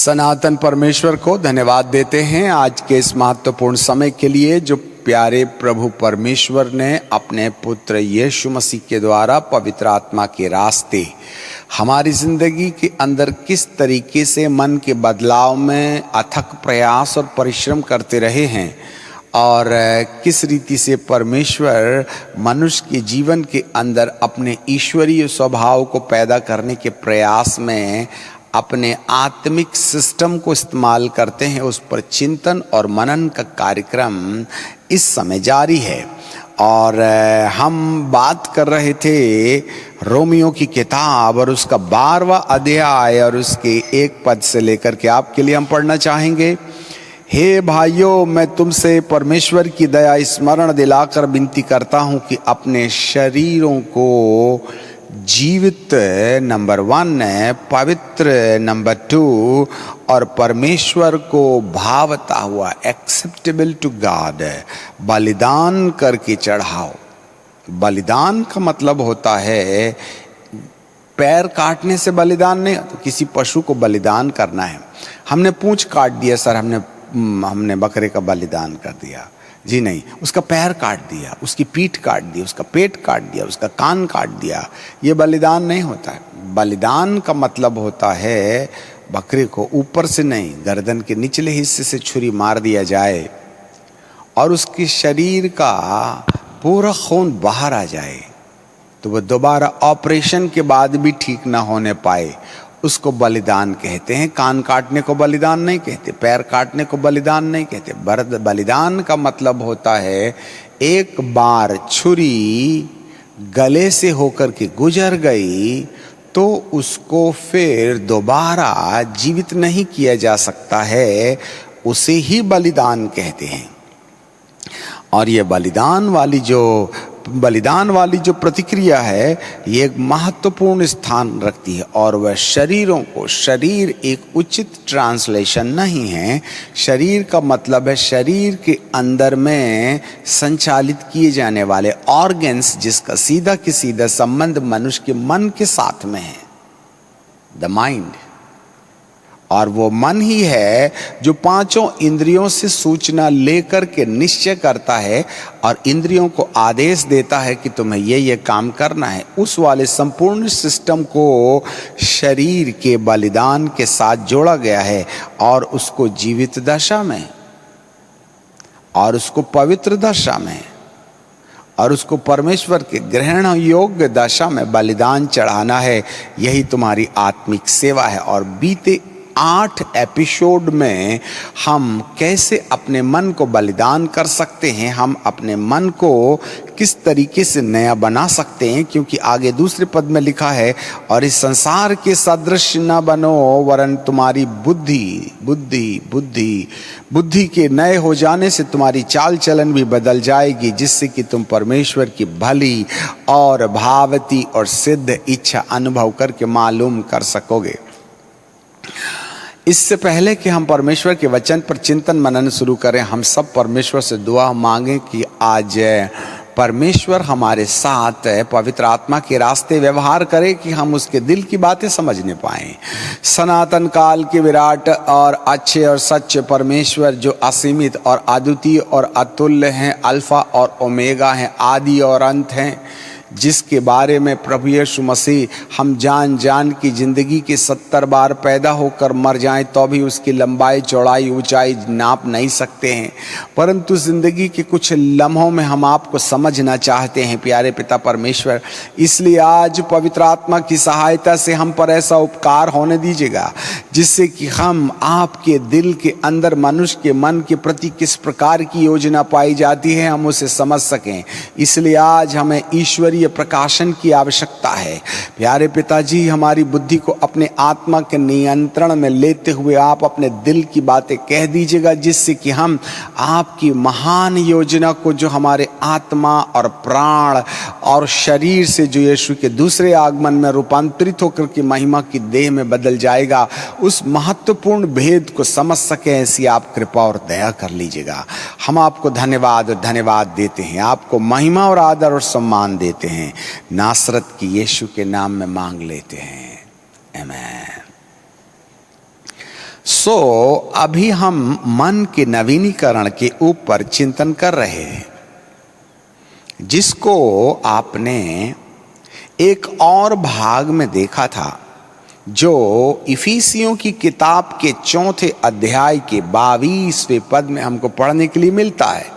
सनातन परमेश्वर को धन्यवाद देते हैं आज के इस महत्वपूर्ण समय के लिए जो प्यारे प्रभु परमेश्वर ने अपने पुत्र यीशु मसीह के द्वारा पवित्र आत्मा के रास्ते हमारी जिंदगी के अंदर किस तरीके से मन के बदलाव में अथक प्रयास और परिश्रम करते रहे हैं और किस रीति से परमेश्वर मनुष्य के जीवन के अंदर अपने ईश्वरीय स्वभाव को पैदा करने के प्रयास में अपने आत्मिक सिस्टम को इस्तेमाल करते हैं, उस पर चिंतन और मनन का कार्यक्रम इस समय जारी है। और हम बात कर रहे थे रोमियो की किताब और उसका 12वां अध्याय और उसके 1 पद से लेकर के आपके लिए हम पढ़ना चाहेंगे। हे भाइयों, मैं तुमसे परमेश्वर की दया स्मरण दिलाकर विनती करता हूँ कि अपने शरीरों को जीवित नंबर 1, पवित्र नंबर 2 और परमेश्वर को भावता हुआ एक्सेप्टेबल टू गॉड बलिदान करके चढ़ाओ। बलिदान का मतलब होता है पैर काटने से बलिदान नहीं, तो किसी पशु को बलिदान करना है। हमने पूंछ काट दिया सर, हमने बकरे का बलिदान कर दिया, जी नहीं, उसका पैर काट दिया, उसकी पीठ काट दी, उसका पेट काट दिया, उसका कान काट दिया, ये बलिदान नहीं होता है। बलिदान का मतलब होता है बकरे को ऊपर से नहीं, गर्दन के निचले हिस्से से छुरी मार दिया जाए और उसके शरीर का पूरा खून बाहर आ जाए, तो वह दोबारा ऑपरेशन के बाद भी ठीक ना होने पाए, उसको बलिदान कहते हैं। कान काटने को बलिदान नहीं कहते, पैर काटने को बलिदान नहीं कहते। बलिदान का मतलब होता है एक बार छुरी गले से होकर के गुजर गई तो उसको फिर दोबारा जीवित नहीं किया जा सकता है, उसे ही बलिदान कहते हैं। और ये बलिदान वाली जो प्रतिक्रिया है ये एक महत्वपूर्ण स्थान रखती है और वह शरीरों को, शरीर एक उचित ट्रांसलेशन नहीं है। शरीर का मतलब है शरीर के अंदर में संचालित किए जाने वाले ऑर्गन्स, जिसका सीधा कि सीधा संबंध मनुष्य के मन के साथ में है, द माइंड। और वो मन ही है जो 5 इंद्रियों से सूचना लेकर के निश्चय करता है और इंद्रियों को आदेश देता है कि तुम्हें ये काम करना है। उस वाले संपूर्ण सिस्टम को शरीर के बलिदान के साथ जोड़ा गया है और उसको जीवित दशा में और उसको पवित्र दशा में और उसको परमेश्वर के ग्रहण योग्य दशा में बलिदान चढ़ाना है। यही तुम्हारी आत्मिक सेवा है। और बीते 8 एपिसोड में हम कैसे अपने मन को बलिदान कर सकते हैं, हम अपने मन को किस तरीके से नया बना सकते हैं, क्योंकि आगे दूसरे पद में लिखा है और इस संसार के सदृश न बनो वरन तुम्हारी बुद्धि के नए हो जाने से तुम्हारी चाल चलन भी बदल जाएगी, जिससे कि तुम परमेश्वर की भली और भावती और सिद्ध इच्छा अनुभव करके मालूम कर सकोगे। इससे पहले कि हम परमेश्वर के वचन पर चिंतन मनन शुरू करें, हम सब परमेश्वर से दुआ मांगें कि आज परमेश्वर हमारे साथ पवित्र आत्मा के रास्ते व्यवहार करे कि हम उसके दिल की बातें समझने पाएं। सनातन काल के विराट और अच्छे और सच्चे परमेश्वर जो असीमित और अद्वितीय और अतुल्य हैं, अल्फा और ओमेगा हैं, आदि और अंत हैं, जिसके बारे में प्रभु यीशु मसीह हम जान की जिंदगी के 70 बार पैदा होकर मर जाएं तो भी उसकी लंबाई चौड़ाई ऊंचाई नाप नहीं सकते हैं, परंतु जिंदगी के कुछ लम्हों में हम आपको समझना चाहते हैं प्यारे पिता परमेश्वर। इसलिए आज पवित्र आत्मा की सहायता से हम पर ऐसा उपकार होने दीजिएगा जिससे कि हम आपके दिल के अंदर मनुष्य के मन के प्रति किस प्रकार की योजना पाई जाती है हम उसे समझ सकें। इसलिए आज हमें ईश्वरीय प्रकाशन की आवश्यकता है। प्यारे पिताजी, हमारी बुद्धि को अपने आत्मा के नियंत्रण में लेते हुए आप अपने दिल की बातें कह दीजिएगा, जिससे कि हम आपकी महान योजना को जो हमारे आत्मा और प्राण और शरीर से जो यीशु के दूसरे आगमन में रूपांतरित होकर के महिमा की देह में बदल जाएगा, उस महत्वपूर्ण भेद को समझ सके, ऐसी आप कृपा और दया कर लीजिएगा। हम आपको धन्यवाद देते हैं, आपको महिमा और आदर और सम्मान देते हैं। नासरत की यीशु के नाम में मांग लेते हैं, आमीन। सो अभी हम मन के नवीनीकरण के ऊपर चिंतन कर रहे हैं, जिसको आपने एक और भाग में देखा था, जो इफिसियों की किताब के 4 अध्याय के 22वें पद में हमको पढ़ने के लिए मिलता है।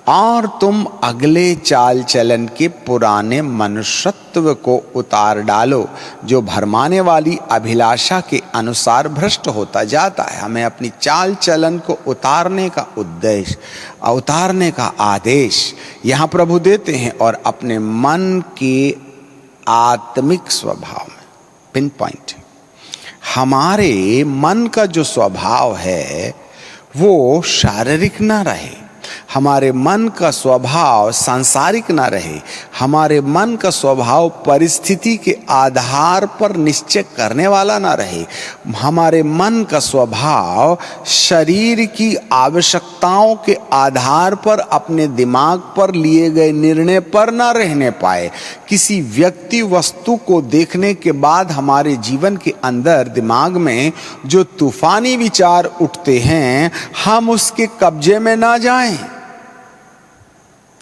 और तुम अगले चाल चलन के पुराने मनुष्यत्व को उतार डालो, जो भरमाने वाली अभिलाषा के अनुसार भ्रष्ट होता जाता है। हमें अपनी चाल चलन को उतारने का उद्देश्य, उतारने का आदेश यहाँ प्रभु देते हैं, और अपने मन के आत्मिक स्वभाव में पिन पॉइंट। हमारे मन का जो स्वभाव है वो शारीरिक ना रहे, हमारे मन का स्वभाव सांसारिक ना रहे, हमारे मन का स्वभाव परिस्थिति के आधार पर निश्चय करने वाला ना रहे, हमारे मन का स्वभाव शरीर की आवश्यकताओं के आधार पर अपने दिमाग पर लिए गए निर्णय पर ना रहने पाए। किसी व्यक्ति वस्तु को देखने के बाद हमारे जीवन के अंदर दिमाग में जो तूफानी विचार उठते हैं, हम उसके कब्जे में ना जाएं।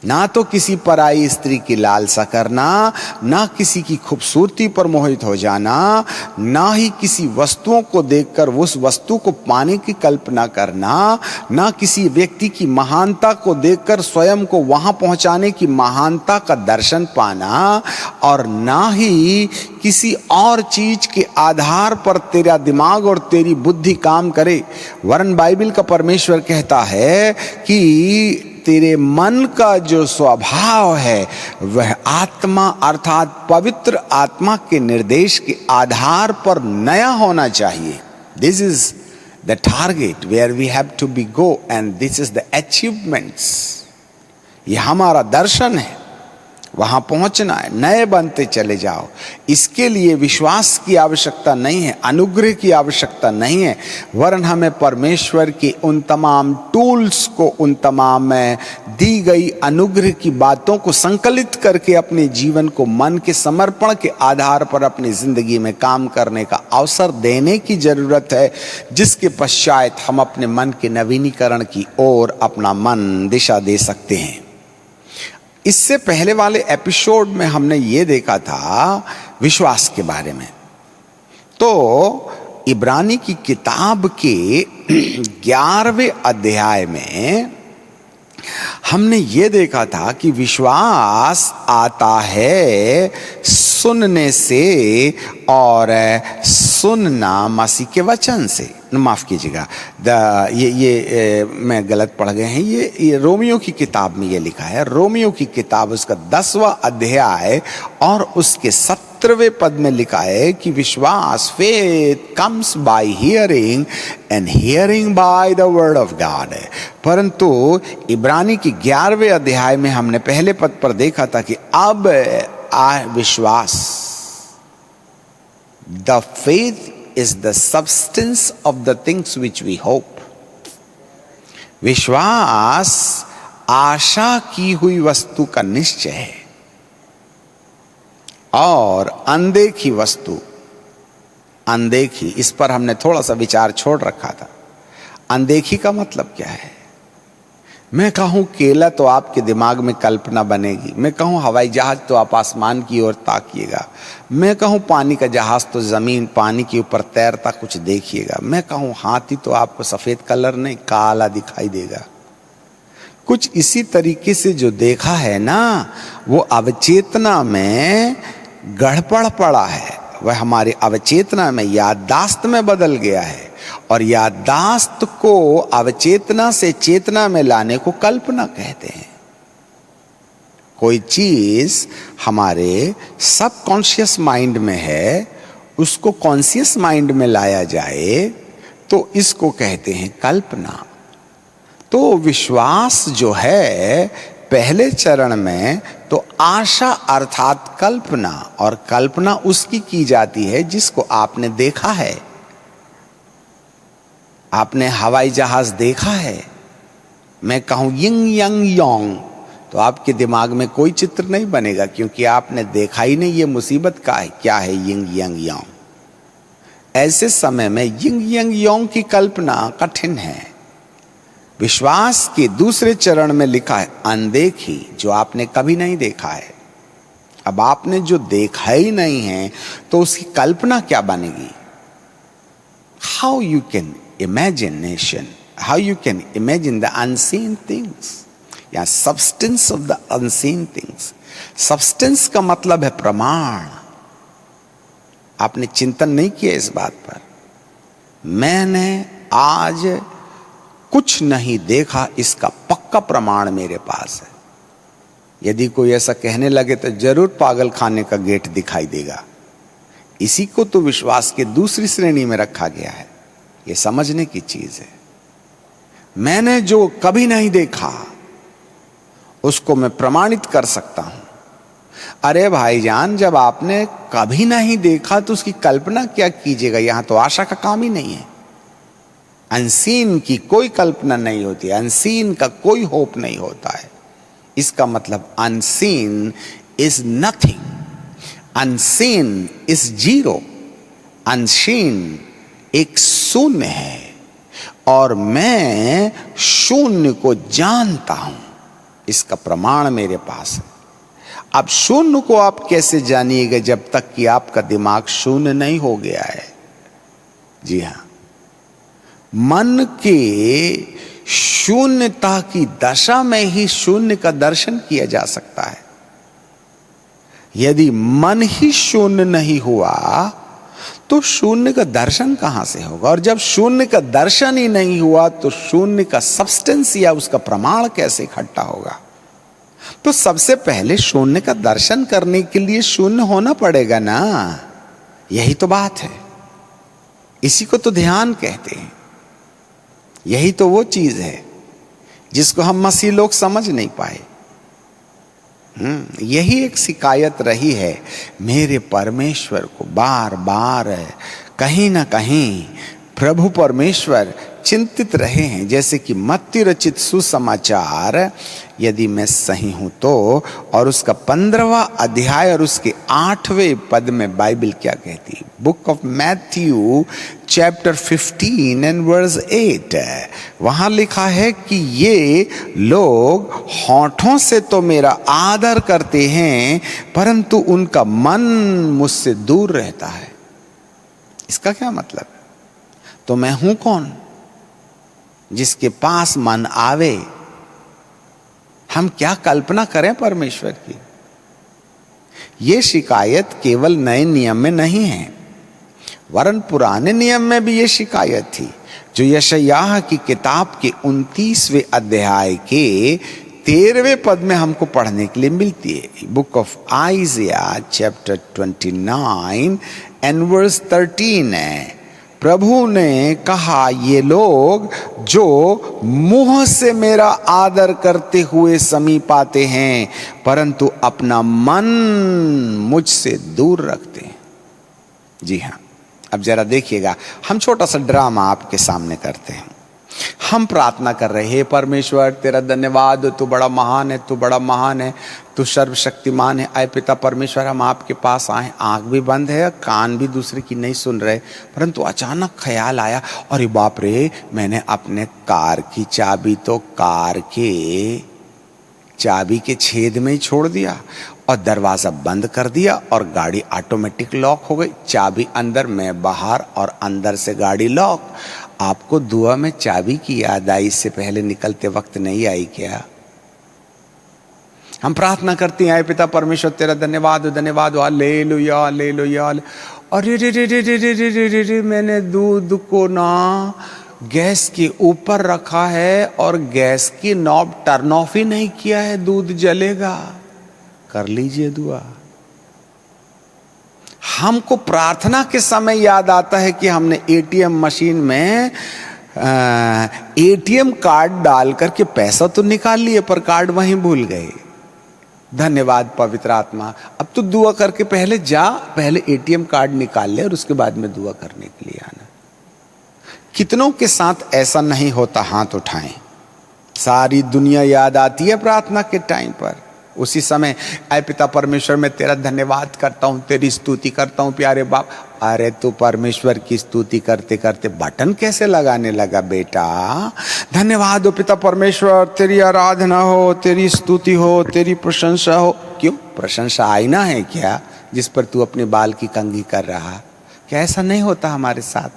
ना तो किसी पराई स्त्री की लालसा करना, ना किसी की खूबसूरती पर मोहित हो जाना, ना ही किसी वस्तुओं को देखकर उस वस्तु को पाने की कल्पना करना, ना किसी व्यक्ति की महानता को देखकर स्वयं को वहां पहुंचाने की महानता का दर्शन पाना, और ना ही किसी और चीज के आधार पर तेरा दिमाग और तेरी बुद्धि काम करे। वरन बाइबल का परमेश्वर कहता है कि तेरे मन का जो स्वभाव है वह आत्मा अर्थात पवित्र आत्मा के निर्देश के आधार पर नया होना चाहिए। This is the target where we have to be go, and this is the achievements. ये हमारा दर्शन है, वहां पहुंचना है, नए बनते चले जाओ। इसके लिए विश्वास की आवश्यकता नहीं है, अनुग्रह की आवश्यकता नहीं है, वरन हमें परमेश्वर के उन तमाम टूल्स को, उन तमाम दी गई अनुग्रह की बातों को संकलित करके अपने जीवन को मन के समर्पण के आधार पर अपनी जिंदगी में काम करने का अवसर देने की जरूरत है, जिसके पश्चात हम अपने मन के नवीनीकरण की ओर अपना मन दिशा दे सकते हैं। इससे पहले वाले एपिसोड में हमने ये देखा था विश्वास के बारे में। तो इब्रानी की किताब के 11वें अध्याय में हमने ये देखा था कि विश्वास आता है सुनने से, और सुनना मसीह के वचन से। माफ कीजिएगा, ये मैं गलत पढ़ गए हैं। ये रोमियो की किताब में ये लिखा है। रोमियो की किताब उसका 10वां अध्याय और उसके 17वें पद में लिखा है कि विश्वास, faith comes by hearing and hearing by the word of God. परंतु इब्रानी की 11वें अध्याय में हमने पहले पद पर देखा था कि अब विश्वास, the faith is the substance of the things which we hope. विश्वास आशा की हुई वस्तु का निश्चय है, और अनदेखी वस्तु, अनदेखी, इस पर हमने थोड़ा सा विचार छोड़ रखा था। अनदेखी का मतलब क्या है? मैं कहूं केला तो आपके दिमाग में कल्पना बनेगी, मैं कहूं हवाई जहाज तो आप आसमान की ओर ताकिएगा, मैं कहूं पानी का जहाज तो जमीन पानी के ऊपर तैरता कुछ देखिएगा, मैं कहूं हाथी तो आपको सफेद कलर नहीं काला दिखाई देगा। कुछ इसी तरीके से जो देखा है ना, वो अवचेतना में गड़बड़ पड़ा है, वह हमारे अवचेतना में, याददाश्त में बदल गया है, और याददाश्त को अवचेतना से चेतना में लाने को कल्पना कहते हैं। कोई चीज हमारे सबकॉन्शियस माइंड में है, उसको कॉन्शियस माइंड में लाया जाए तो इसको कहते हैं कल्पना। तो विश्वास जो है पहले चरण में तो आशा अर्थात कल्पना, और कल्पना उसकी की जाती है जिसको आपने देखा है। आपने हवाई जहाज देखा है, मैं कहूं यिंग यंग योंग, तो आपके दिमाग में कोई चित्र नहीं बनेगा, क्योंकि आपने देखा ही नहीं ये मुसीबत का है, क्या है यिंग यंग योंग। ऐसे समय में यिंग यंग योंग की कल्पना कठिन है। विश्वास के दूसरे चरण में लिखा है अनदेखी, जो आपने कभी नहीं देखा है। अब आपने जो देखा ही नहीं है तो उसकी कल्पना क्या बनेगी? How you can imagination, how you can imagine the unseen things, या substance of the unseen things. Substance का मतलब है प्रमाण। आपने चिंतन नहीं किया इस बात पर? मैंने आज कुछ नहीं देखा, इसका पक्का प्रमाण मेरे पास है। यदि कोई ऐसा कहने लगे तो जरूर पागल खाने का गेट दिखाई देगा। इसी को तो विश्वास के दूसरी श्रेणी में रखा गया है। यह समझने की चीज है। मैंने जो कभी नहीं देखा उसको मैं प्रमाणित कर सकता हूं। अरे भाईजान, जब आपने कभी नहीं देखा तो उसकी कल्पना क्या कीजिएगा? यहां तो आशा का काम ही नहीं है। अनसीन की कोई कल्पना नहीं होती, अनसीन का कोई होप नहीं होता है। इसका मतलब unseen is nothing, unseen is zero, unseen एक शून्य है और मैं शून्य को जानता हूं। इसका प्रमाण मेरे पास है। अब शून्य को आप कैसे जानिएगा जब तक कि आपका दिमाग शून्य नहीं हो गया है? जी हां, मन के शून्यता की दशा में ही शून्य का दर्शन किया जा सकता है। यदि मन ही शून्य नहीं हुआ तो शून्य का दर्शन कहां से होगा? और जब शून्य का दर्शन ही नहीं हुआ तो शून्य का सब्सटेंस या उसका प्रमाण कैसे इकट्ठा होगा? तो सबसे पहले शून्य का दर्शन करने के लिए शून्य होना पड़ेगा ना। यही तो बात है। इसी को तो ध्यान कहते हैं। यही तो वो चीज है जिसको हम मसीह लोग समझ नहीं पाए। यही एक शिकायत रही है मेरे परमेश्वर को। बार बार कहीं ना कहीं प्रभु परमेश्वर चिंतित रहे हैं। जैसे कि मत्ती रचित सुसमाचार, यदि मैं सही हूं तो, और उसका 15वां अध्याय और उसके 8वें पद में बाइबल क्या कहती है? Book of Matthew chapter 15 and verse 8, वहां लिखा है कि ये लोग होठों से तो मेरा आदर करते हैं परंतु उनका मन मुझसे दूर रहता है। इसका क्या मतलब? तो मैं हूं कौन जिसके पास मन आवे? हम क्या कल्पना करें परमेश्वर की? यह शिकायत केवल नए नियम में नहीं है, वरन पुराने नियम में भी यह शिकायत थी, जो यशायाह की किताब के 29वें अध्याय के 13वें पद में हमको पढ़ने के लिए मिलती है। Book of Isaiah chapter 29 and verse 13 है। प्रभु ने कहा, ये लोग जो मुंह से मेरा आदर करते हुए समीप आते हैं परंतु अपना मन मुझसे दूर रखते हैं। जी हां, अब जरा देखिएगा, हम छोटा सा ड्रामा आपके सामने करते हैं। हम प्रार्थना कर रहे हैं, परमेश्वर तेरा धन्यवाद, तू बड़ा महान है, तू बड़ा महान है, तू सर्वशक्तिमान है। आए पिता परमेश्वर, हम आपके पास आए, आंख भी बंद है, कान भी दूसरे की नहीं सुन रहे, परंतु अचानक ख्याल आया, अरे बाप रे, मैंने अपने कार की चाबी तो कार के चाबी के छेद में ही छोड़ दिया और दरवाजा बंद कर दिया और गाड़ी ऑटोमेटिक लॉक हो गई। चाबी अंदर, मैं बाहर और अंदर से गाड़ी लॉक। आपको दुआ में चाबी की याद आई, इससे पहले निकलते वक्त नहीं आई क्या? हम प्रार्थना करते हैं, आए पिता परमेश्वर तेरा धन्यवाद धन्यवाद, हालेलुया हालेलुया। अरे रे रे रे रे रे रे रे रे, मैंने दूध को ना गैस के ऊपर रखा है और गैस की नॉब टर्न ऑफ ही नहीं किया है, दूध जलेगा। कर लीजिए दुआ। हमको प्रार्थना के समय याद आता है कि हमने एटीएम मशीन में एटीएम कार्ड डाल करके पैसा तो निकाल लिए पर कार्ड वहीं भूल गए। धन्यवाद पवित्र आत्मा। अब तो दुआ करके पहले जा, पहले एटीएम कार्ड निकाल ले और उसके बाद में दुआ करने के लिए आना। कितनों के साथ ऐसा नहीं होता? हाथ उठाएं। सारी दुनिया याद आती है प्रार्थना के टाइम पर। उसी समय ऐ पिता परमेश्वर मैं तेरा धन्यवाद करता हूँ, तेरी स्तुति करता हूँ प्यारे बाप। अरे तू परमेश्वर की स्तुति करते करते बटन कैसे लगाने लगा बेटा? धन्यवाद हो पिता परमेश्वर, तेरी आराधना हो, तेरी स्तुति हो, तेरी प्रशंसा हो। क्यों? प्रशंसा आईना है क्या जिस पर तू अपने बाल की कंघी कर रहा? क्या ऐसा नहीं होता हमारे साथ?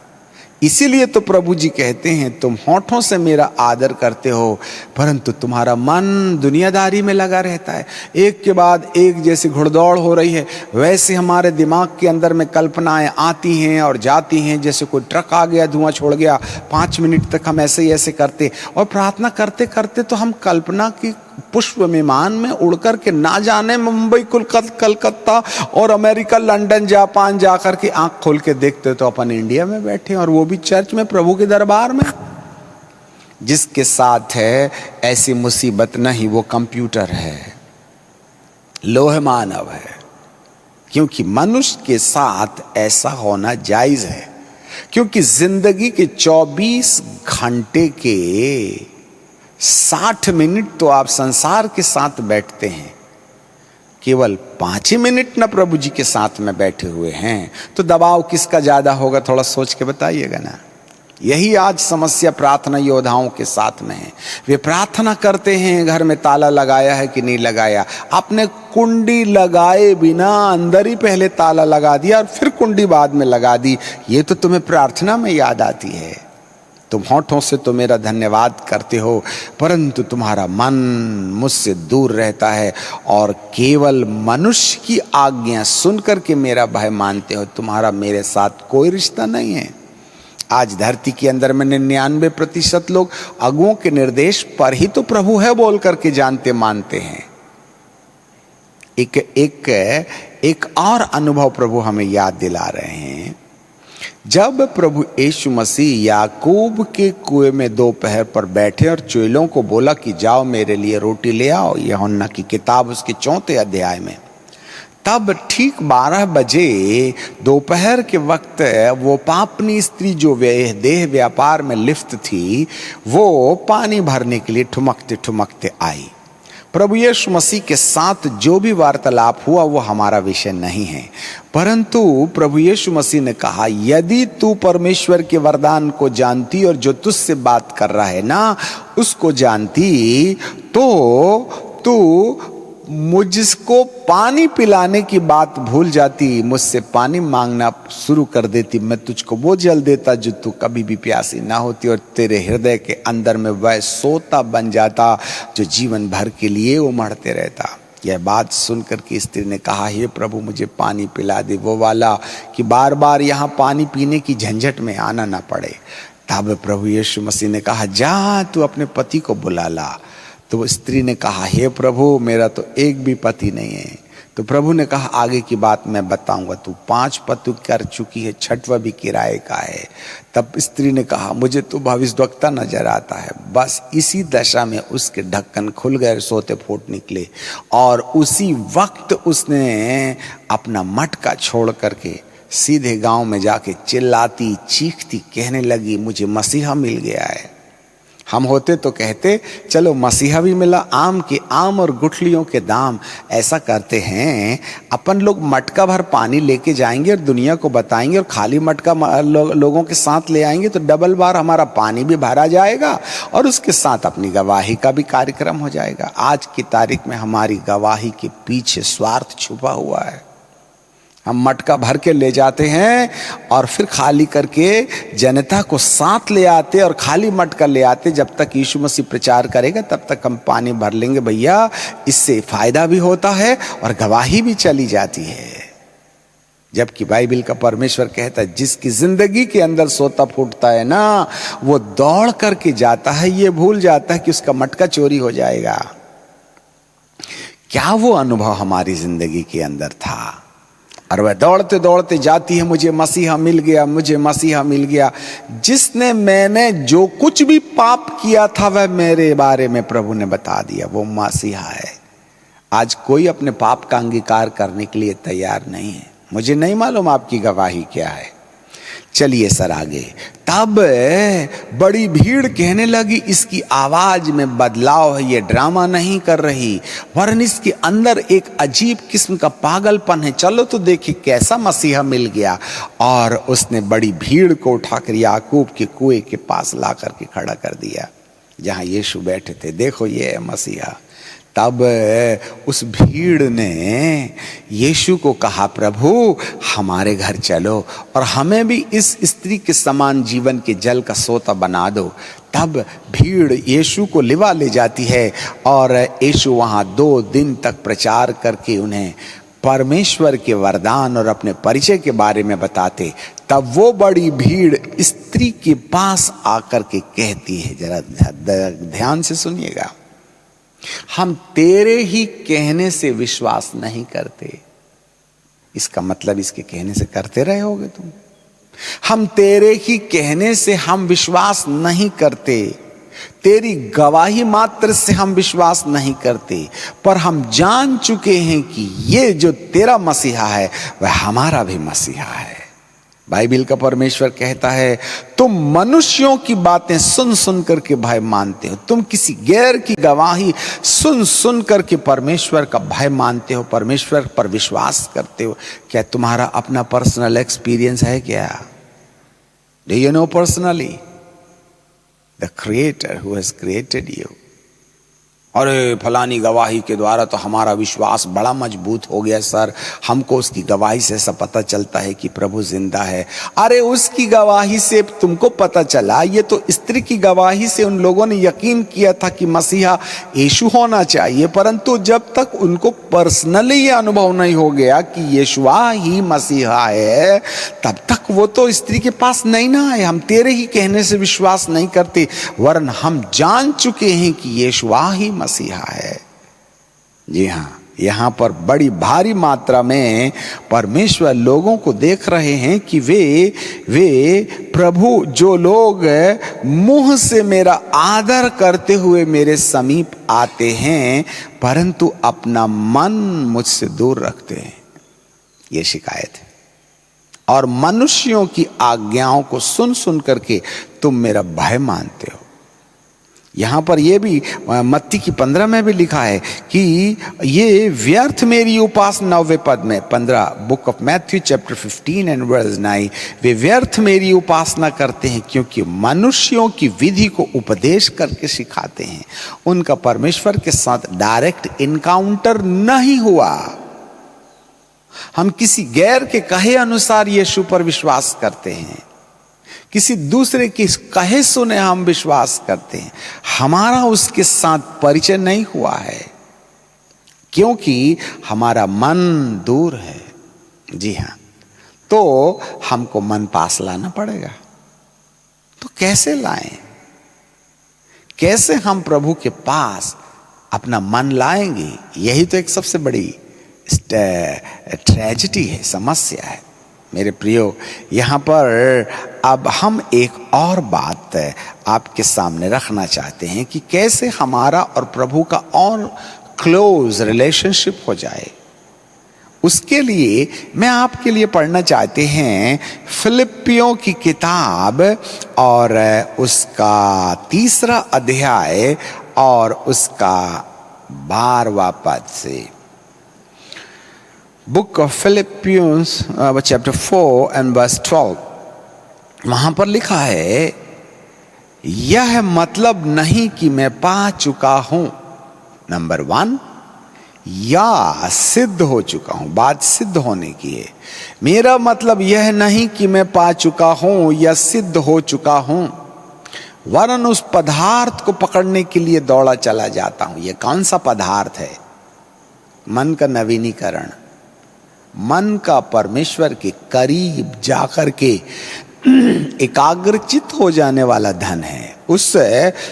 इसीलिए तो प्रभु जी कहते हैं तुम होठों से मेरा आदर करते हो परंतु तुम्हारा मन दुनियादारी में लगा रहता है। एक के बाद एक जैसे घुड़दौड़ हो रही है वैसे हमारे दिमाग के अंदर में कल्पनाएं आती हैं और जाती हैं। जैसे कोई ट्रक आ गया, धुआं छोड़ गया, 5 मिनट तक हम ऐसे ही ऐसे करते और प्रार्थना करते करते तो हम कल्पना की पुष्प विमान में उड़ करके ना जाने मुंबई, कलकत्ता और अमेरिका, लंदन, जापान जाकर के आंख खोल के देखते तो अपन इंडिया में बैठे और वो भी चर्च में, प्रभु के दरबार में। जिसके साथ है ऐसी मुसीबत नहीं, वो कंप्यूटर है, लोह मानव है। क्योंकि मनुष्य के साथ ऐसा होना जायज है, क्योंकि जिंदगी के 24 घंटे के 60 मिनट तो आप संसार के साथ बैठते हैं, केवल 5 ही मिनट ना प्रभु जी के साथ में बैठे हुए हैं। तो दबाव किसका ज्यादा होगा? थोड़ा सोच के बताइएगा ना। यही आज समस्या प्रार्थना योद्धाओं के साथ में है। वे प्रार्थना करते हैं, घर में ताला लगाया है कि नहीं लगाया, आपने कुंडी लगाए बिना अंदर ही पहले ताला लगा दिया और फिर कुंडी बाद में लगा दी। ये तो तुम्हें प्रार्थना में याद आती है। तुम होठों से तो मेरा धन्यवाद करते हो परंतु तुम्हारा मन मुझसे दूर रहता है और केवल मनुष्य की आज्ञा सुनकर के मेरा भय मानते हो। तुम्हारा मेरे साथ कोई रिश्ता नहीं है। आज धरती के अंदर में 99% लोग अगुओं के निर्देश पर ही तो प्रभु है बोल करके जानते मानते हैं। एक और अनुभव प्रभु हमें याद दिला रहे हैं। जब प्रभु यीशु मसीह याकूब के कुएं में दोपहर पर बैठे और चेलों को बोला कि जाओ मेरे लिए रोटी ले आओ, यूहन्ना की किताब उसके 4 अध्याय में, तब ठीक 12 बजे दोपहर के वक्त वो पापनी स्त्री जो देह व्यापार में लिप्त थी वो पानी भरने के लिए ठुमकते ठुमकते आई। प्रभु यीशु मसीह के साथ जो भी वार्तालाप हुआ वो हमारा विषय नहीं है, परंतु प्रभु यीशु मसीह ने कहा यदि तू परमेश्वर के वरदान को जानती और जो तुझसे बात कर रहा है ना उसको जानती तो तू मुझको पानी पिलाने की बात भूल जाती, मुझसे पानी मांगना शुरू कर देती। मैं तुझको वो जल देता जो तू कभी भी प्यासी ना होती और तेरे हृदय के अंदर में वह सोता बन जाता जो जीवन भर के लिए उमड़ते रहता। यह बात सुनकर के स्त्री ने कहा हे प्रभु मुझे पानी पिला दे, वो वाला कि बार बार यहाँ पानी पीने की झंझट में आना ना पड़े। तब प्रभु यीशु मसीह ने कहा जा तू अपने पति को बुला ला। तो स्त्री ने कहा हे प्रभु मेरा तो एक भी पति नहीं है। तो प्रभु ने कहा आगे की बात मैं बताऊंगा, तू 5 पति कर चुकी है, 6वां भी किराए का है। तब स्त्री ने कहा मुझे तो भविष्यद्वक्ता नजर आता है। बस इसी दशा में उसके ढक्कन खुल गए, सोते फूट निकले और उसी वक्त उसने अपना मटका छोड़ करके सीधे गांव में जाके चिल्लाती चीखती कहने लगी मुझे मसीहा मिल गया है। हम होते तो कहते चलो मसीहा भी मिला, आम के आम और गुठलियों के दाम। ऐसा करते हैं अपन लोग मटका भर पानी लेके जाएंगे और दुनिया को बताएंगे और खाली मटका लोगों के साथ ले आएंगे तो डबल बार हमारा पानी भी भरा जाएगा और उसके साथ अपनी गवाही का भी कार्यक्रम हो जाएगा। आज की तारीख में हमारी गवाही के पीछे स्वार्थ छुपा हुआ है। हम मटका भर के ले जाते हैं और फिर खाली करके जनता को साथ ले आते और खाली मटका ले आते। जब तक यीशु मसीह प्रचार करेगा तब तक हम पानी भर लेंगे भैया, इससे फायदा भी होता है और गवाही भी चली जाती है। जबकि बाइबल का परमेश्वर कहता है जिसकी जिंदगी के अंदर सोता फूटता है ना वो दौड़ करके जाता है, ये भूल जाता है कि उसका मटका चोरी हो जाएगा। क्या वो अनुभव हमारी जिंदगी के अंदर था? और वह दौड़ते दौड़ते जाती है मुझे मसीहा मिल गया, मुझे मसीहा मिल गया। जिसने मैंने जो कुछ भी पाप किया था वह मेरे बारे में प्रभु ने बता दिया, वो मसीहा है। आज कोई अपने पाप का अंगीकार करने के लिए तैयार नहीं है। मुझे नहीं मालूम आपकी गवाही क्या है। चलिए सर आगे। तब बड़ी भीड़ कहने लगी, इसकी आवाज में बदलाव है, ये ड्रामा नहीं कर रही, वरन इसके अंदर एक अजीब किस्म का पागलपन है। चलो तो देखिए कैसा मसीहा मिल गया। और उसने बड़ी भीड़ को उठाकर याकूब के कुएं के पास ला करके खड़ा कर दिया जहां यीशु बैठे थे। देखो ये है मसीहा। तब उस भीड़ ने यीशु को कहा, प्रभु हमारे घर चलो और हमें भी इस स्त्री के समान जीवन के जल का सोता बना दो। तब भीड़ यीशु को लिवा ले जाती है और यीशु वहाँ 2 दिन तक प्रचार करके उन्हें परमेश्वर के वरदान और अपने परिचय के बारे में बताते। तब वो बड़ी भीड़ स्त्री के पास आकर के कहती है, जरा ध्यान से सुनिएगा, हम तेरे ही कहने से विश्वास नहीं करते। इसका मतलब इसके कहने से करते रहे होगे तुम। हम तेरे ही कहने से हम विश्वास नहीं करते, तेरी गवाही मात्र से हम विश्वास नहीं करते, पर हम जान चुके हैं कि ये जो तेरा मसीहा है वह हमारा भी मसीहा है। बाइबल का परमेश्वर कहता है, तुम मनुष्यों की बातें सुन सुन करके भय मानते हो, तुम किसी गैर की गवाही सुन सुन करके परमेश्वर का भय मानते हो, परमेश्वर पर विश्वास करते हो। क्या तुम्हारा अपना पर्सनल एक्सपीरियंस है क्या? Do you know personally the creator who has created you? अरे फलानी गवाही के द्वारा तो हमारा विश्वास बड़ा मजबूत हो गया सर, हमको उसकी गवाही से ऐसा पता चलता है कि प्रभु जिंदा है। अरे उसकी गवाही से तुमको पता चला, ये तो स्त्री की गवाही से उन लोगों ने यकीन किया था कि मसीहा यीशु होना चाहिए, परंतु जब तक उनको पर्सनली ये अनुभव नहीं हो गया कि यीशुआ ही मसीहा है, तब तक वो तो स्त्री के पास नहीं ना आए। हम तेरे ही कहने से विश्वास नहीं करते, वरन हम जान चुके हैं कि यीशुआ ही मसीहा है। जी हाँ, यहां पर बड़ी भारी मात्रा में परमेश्वर लोगों को देख रहे हैं कि वे प्रभु, जो लोग मुंह से मेरा आदर करते हुए मेरे समीप आते हैं परंतु अपना मन मुझसे दूर रखते हैं, ये शिकायत है। और मनुष्यों की आज्ञाओं को सुन सुन करके तुम मेरा भय मानते हो। यहां पर यह भी मत्ती की 15 में भी लिखा है कि ये व्यर्थ मेरी उपासना, 9वें पद में 15 book of Matthew chapter 15 and verse 9, वे व्यर्थ मेरी उपासना करते हैं क्योंकि मनुष्यों की विधि को उपदेश करके सिखाते हैं। उनका परमेश्वर के साथ डायरेक्ट इनकाउंटर नहीं हुआ। हम किसी गैर के कहे अनुसार यीशु पर विश्वास करते हैं, किसी दूसरे की कहे सुने हम विश्वास करते हैं, हमारा उसके साथ परिचय नहीं हुआ है क्योंकि हमारा मन दूर है। जी हाँ, तो हमको मन पास लाना पड़ेगा। तो कैसे लाएं? कैसे हम प्रभु के पास अपना मन लाएंगे? यही तो एक सबसे बड़ी ट्रेजेडी है, समस्या है। मेरे प्रियो, यहाँ पर अब हम एक और बात आपके सामने रखना चाहते हैं कि कैसे हमारा और प्रभु का और क्लोज रिलेशनशिप हो जाए। उसके लिए मैं आपके लिए पढ़ना चाहते हैं फिलिपियों की किताब और उसका 3 अध्याय और उसका 12वां पद से। Book of Philippians chapter 4 and verse 12, वहां पर लिखा है, यह मतलब नहीं कि मैं पा चुका हूं, नंबर 1, या सिद्ध हो चुका हूं। बात सिद्ध होने की है। मेरा मतलब यह नहीं कि मैं पा चुका हूं या सिद्ध हो चुका हूं, वरन उस पदार्थ को पकड़ने के लिए दौड़ा चला जाता हूं। यह कौन सा पदार्थ है? मन का नवीनीकरण, मन का परमेश्वर के करीब जाकर के एकाग्रचित हो जाने वाला धन है। उस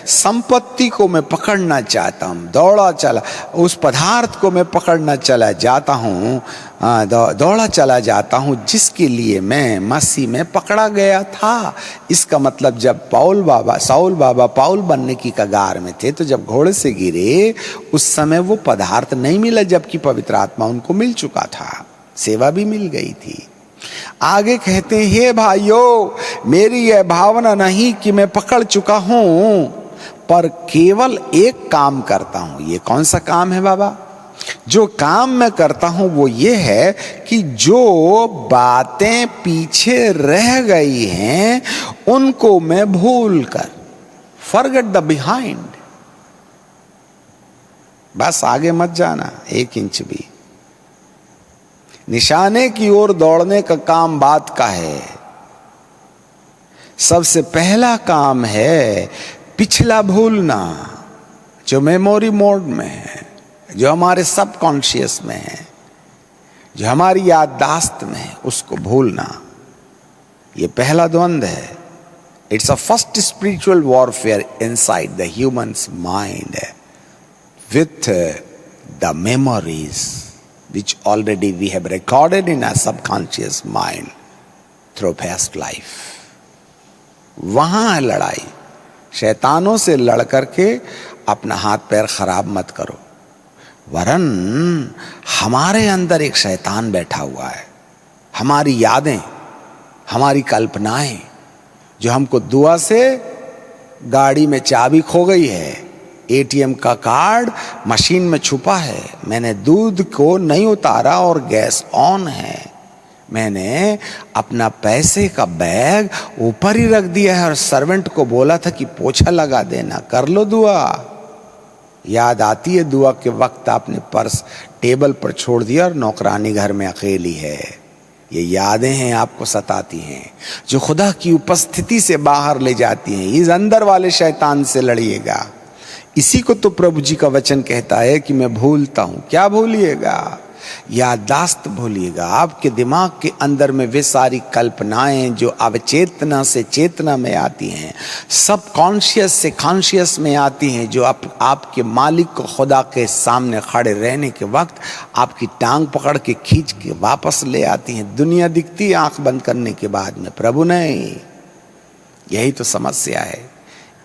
संपत्ति को मैं पकड़ना चाहता हूँ, दौड़ा चला, उस पदार्थ को मैं पकड़ना चला जाता हूँ, दौड़ा चला जाता हूँ जिसके लिए मैं मसीह में पकड़ा गया था। इसका मतलब जब साउल बाबा पाउल बनने की कगार में थे, तो जब घोड़े से गिरे उस समय वो पदार्थ नहीं मिला, जबकि पवित्र आत्मा उनको मिल चुका था, सेवा भी मिल गई थी। आगे कहते हैं, हे भाइयों, मेरी यह भावना नहीं कि मैं पकड़ चुका हूं, पर केवल एक काम करता हूं। ये कौन सा काम है बाबा? जो काम मैं करता हूं वो ये है कि जो बातें पीछे रह गई हैं उनको मैं भूल कर, फॉरगेट द बिहाइंड, बस आगे मत जाना एक इंच भी। निशाने की ओर दौड़ने का काम बात का है। सबसे पहला काम है पिछला भूलना, जो मेमोरी मोड में है, जो हमारे सबकॉन्शियस में है, जो हमारी याददाश्त में है, उसको भूलना। ये पहला द्वंद्व है। It's a first spiritual warfare inside the humans mind with the memories which already we have recorded in our subconscious mind through past life. वहां है लड़ाई। शैतानों से लड़ करके अपना हाथ पैर खराब मत करो, वरन हमारे अंदर एक शैतान बैठा हुआ है। हमारी यादें, हमारी कल्पनाएं, जो हमको दुआ से गाड़ी में चाबी खो गई है, एटीएम का कार्ड मशीन में छुपा है, मैंने दूध को नहीं उतारा और गैस ऑन है, मैंने अपना पैसे का बैग ऊपर ही रख दिया है और सर्वेंट को बोला था कि पोछा लगा देना, कर लो दुआ। याद आती है दुआ के वक्त आपने पर्स टेबल पर छोड़ दिया और नौकरानी घर में अकेली है। ये यादें हैं आपको सताती हैं, जो खुदा की उपस्थिति से बाहर ले जाती हैं। इस अंदर वाले शैतान से लड़िएगा। इसी को तो प्रभु जी का वचन कहता है कि मैं भूलता हूं। क्या भूलिएगा? याददाश्त भूलिएगा। आपके दिमाग के अंदर में वे सारी कल्पनाएं जो अवचेतना से चेतना में आती हैं, सब कॉन्शियस से कॉन्शियस में आती हैं, जो आपके मालिक को खुदा के सामने खड़े रहने के वक्त आपकी टांग पकड़ के खींच के वापस ले आती हैं। दुनिया दिखती है आंख बंद करने के बाद में, प्रभु नहीं। यही तो समस्या है।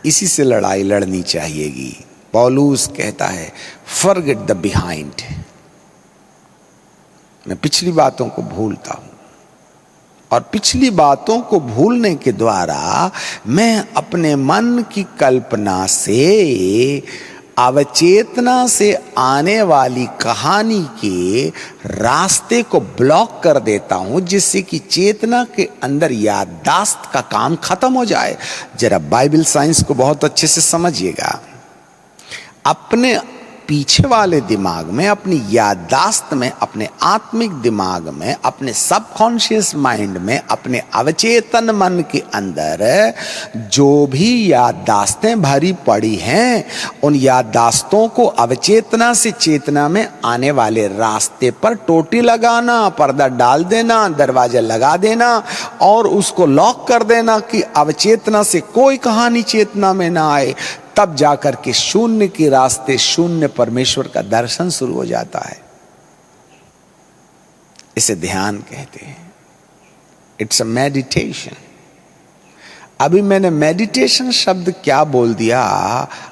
इसी से लड़ाई लड़नी चाहिएगी। पौलुस कहता है फॉरगेट द बिहाइंड। मैं पिछली बातों को भूलता हूं और पिछली बातों को भूलने के द्वारा मैं अपने मन की कल्पना से, अवचेतना से आने वाली कहानी के रास्ते को ब्लॉक कर देता हूं, जिससे कि चेतना के अंदर याददाश्त का काम खत्म हो जाए। जरा बाइबल साइंस को बहुत अच्छे से समझिएगा। अपने पीछे वाले दिमाग में, अपनी याददाश्त में, अपने आत्मिक दिमाग में, अपने सबकॉन्शियस माइंड में, अपने अवचेतन मन के अंदर जो भी याददाश्तें भरी पड़ी हैं, उन याददाश्तों को अवचेतना से चेतना में आने वाले रास्ते पर टोटी लगाना, पर्दा डाल देना, दरवाजा लगा देना और उसको लॉक कर देना कि अवचेतना से कोई कहानी चेतना में ना आए। तब जाकर के शून्य के रास्ते, शून्य परमेश्वर का दर्शन शुरू हो जाता है। इसे ध्यान कहते हैं। It's a meditation. अभी मैंने मेडिटेशन शब्द क्या बोल दिया,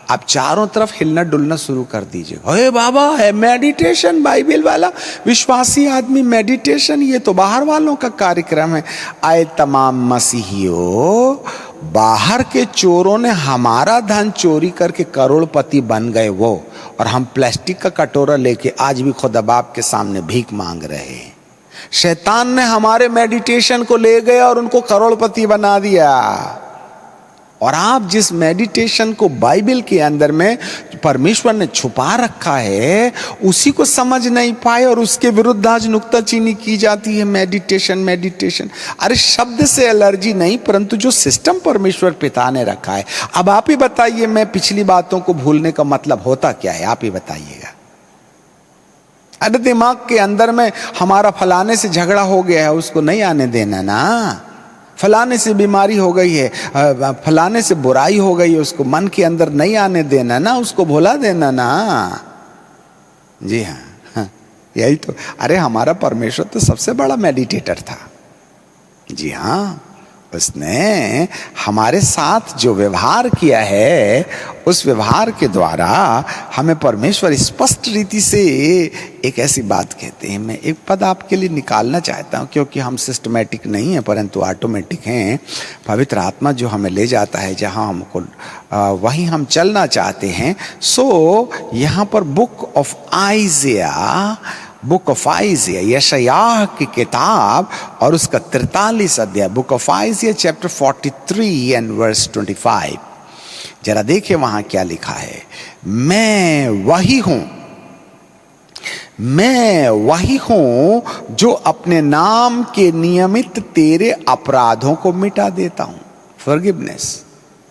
आप चारों तरफ हिलना डुलना शुरू कर दीजिए। अरे बाबा है मेडिटेशन, बाइबल वाला विश्वासी आदमी मेडिटेशन, ये तो बाहर वालों का कार्यक्रम है। आए तमाम मसीहियों, बाहर के चोरों ने हमारा धन चोरी करके करोड़पति बन गए वो, और हम प्लास्टिक का कटोरा लेके आज भी खुदा बाप के सामने भीख मांग रहे हैं। शैतान ने हमारे मेडिटेशन को ले गया और उनको करोड़पति बना दिया। और आप जिस मेडिटेशन को बाइबल के अंदर में परमेश्वर ने छुपा रखा है, उसी को समझ नहीं पाए और उसके विरुद्ध आज नुक्ताचीनी की जाती है। मेडिटेशन मेडिटेशन, अरे शब्द से एलर्जी नहीं, परंतु जो सिस्टम परमेश्वर पिता ने रखा है। अब आप ही बताइए, मैं पिछली बातों को भूलने का मतलब होता क्या है? आप ही बताइएगा। अरे दिमाग के अंदर में हमारा फलाने से झगड़ा हो गया है, उसको नहीं आने देना ना। फलाने से बीमारी हो गई है, फलाने से बुराई हो गई है, उसको मन के अंदर नहीं आने देना ना, उसको भुला देना ना। जी हाँ, यही तो। अरे हमारा परमेश्वर तो सबसे बड़ा मेडिटेटर था। जी हाँ, उसने हमारे साथ जो व्यवहार किया है, उस व्यवहार के द्वारा हमें परमेश्वर स्पष्ट रीति से एक ऐसी बात कहते हैं। मैं एक पद आपके लिए निकालना चाहता हूँ, क्योंकि हम सिस्टमैटिक नहीं हैं परंतु ऑटोमेटिक हैं। पवित्र आत्मा जो हमें ले जाता है जहाँ हमको वहीं हम चलना चाहते हैं। सो यहाँ पर बुक ऑफ आइजिया, यशायाह की किताब और उसका 43 अध्याय, book of Isaiah chapter 43 and verse 25। जरा देखिए वहां क्या लिखा है। मैं वही हूं जो अपने नाम के नियमित तेरे अपराधों को मिटा देता हूं।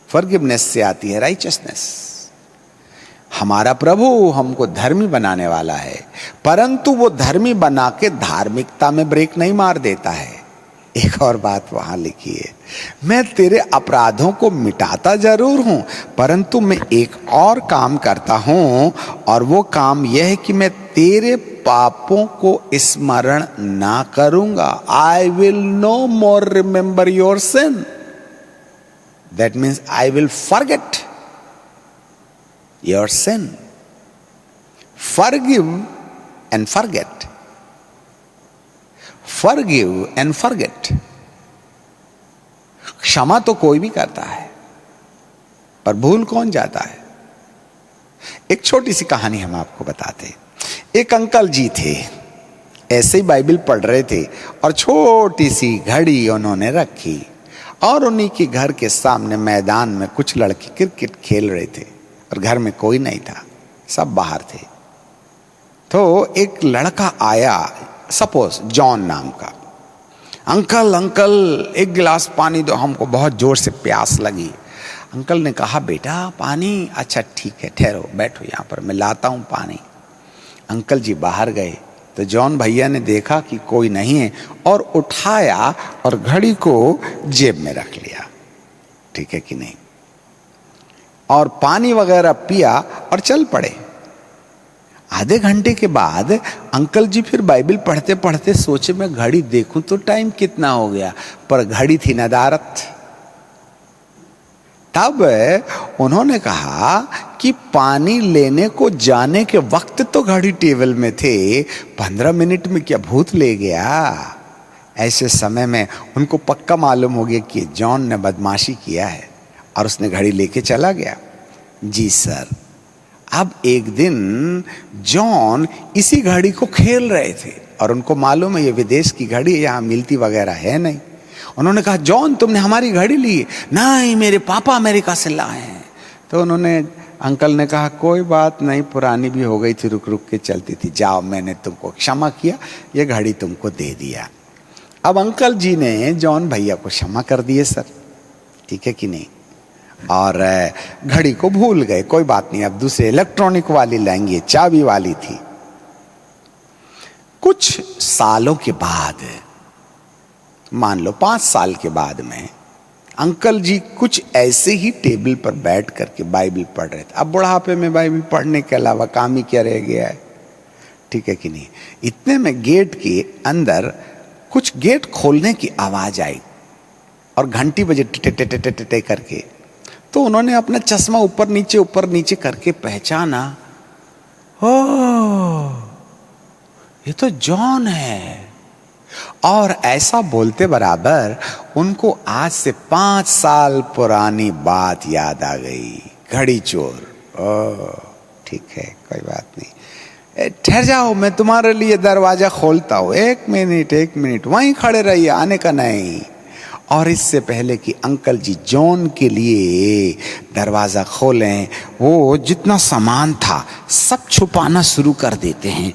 फॉरगिवनेस से आती है राइचियसनेस। हमारा प्रभु हमको धर्मी बनाने वाला है, परंतु वो धर्मी बना के धार्मिकता में ब्रेक नहीं मार देता है। एक और बात वहां लिखी है, मैं तेरे अपराधों को मिटाता जरूर हूं, परंतु मैं एक और काम करता हूं, और वो काम यह है कि मैं तेरे पापों को स्मरण ना करूंगा। I will no more remember your sin. That means I will forget your sin. Forgive and forget. Forgive and forget. क्षमा तो कोई भी करता है, पर भूल कौन जाता है? एक छोटी सी कहानी हम आपको बताते। एक अंकल जी थे, ऐसे ही बाइबल पढ़ रहे थे और छोटी सी घड़ी उन्होंने रखी, और उन्हीं के घर के सामने मैदान में कुछ लड़के क्रिकेट खेल रहे थे और घर में कोई नहीं था, सब बाहर थे। तो एक लड़का आया, सपोज जॉन नाम का। अंकल एक गिलास पानी दो, हमको बहुत जोर से प्यास लगी। अंकल ने कहा बेटा पानी, अच्छा ठीक है ठहरो बैठो यहाँ पर, मैं लाता हूँ पानी। अंकल जी बाहर गए तो जॉन भैया ने देखा कि कोई नहीं है, और उठाया और घड़ी को जेब में रख लिया। ठीक है कि नहीं? और पानी वगैरह पिया और चल पड़े। आधे घंटे के बाद अंकल जी फिर बाइबल पढ़ते पढ़ते सोचे मैं घड़ी देखूं तो टाइम कितना हो गया, पर घड़ी थी नदारत। तब उन्होंने कहा कि पानी लेने को जाने के वक्त तो घड़ी टेबल में थे, 15 मिनट में क्या भूत ले गया? ऐसे समय में उनको पक्का मालूम हो गया कि जॉन ने बदमाशी किया है, और उसने घड़ी लेके चला गया। जी सर। अब एक दिन जॉन इसी घड़ी को खेल रहे थे, और उनको मालूम है ये विदेश की घड़ी, यहाँ मिलती वगैरह है नहीं। उन्होंने कहा जॉन तुमने हमारी घड़ी ली? नहीं, मेरे पापा अमेरिका से लाए हैं। तो उन्होंने, अंकल ने कहा कोई बात नहीं, पुरानी भी हो गई थी, रुक रुक के चलती थी, जाओ मैंने तुमको क्षमा किया, ये घड़ी तुमको दे दिया। अब अंकल जी ने जॉन भैया को क्षमा कर दिए सर, ठीक है कि नहीं? और घड़ी को भूल गए, कोई बात नहीं, अब दूसरे इलेक्ट्रॉनिक वाली लेंगे, चाबी वाली थी। कुछ सालों के बाद, मान लो 5 साल के बाद में, अंकल जी कुछ ऐसे ही टेबल पर बैठ करके बाइबल पढ़ रहे थे। अब बुढ़ापे में बाइबल पढ़ने के अलावा काम ही क्या रह गया है? ठीक है कि नहीं? इतने में गेट के अंदर कुछ गेट खोलने की आवाज आई और घंटी बजे टे टे टे टे टे करके। तो उन्होंने अपना चश्मा ऊपर नीचे करके पहचाना, ओह ये तो जॉन है। और ऐसा बोलते बराबर उनको आज से 5 साल पुरानी बात याद आ गई। घड़ी चोर, ओह ठीक है कोई बात नहीं, ठहर जाओ मैं तुम्हारे लिए दरवाजा खोलता हूं, 1 मिनट वहीं खड़े रहिए, आने का नहीं। और इससे पहले कि अंकल जी जॉन के लिए दरवाजा खोलें, वो जितना सामान था सब छुपाना शुरू कर देते हैं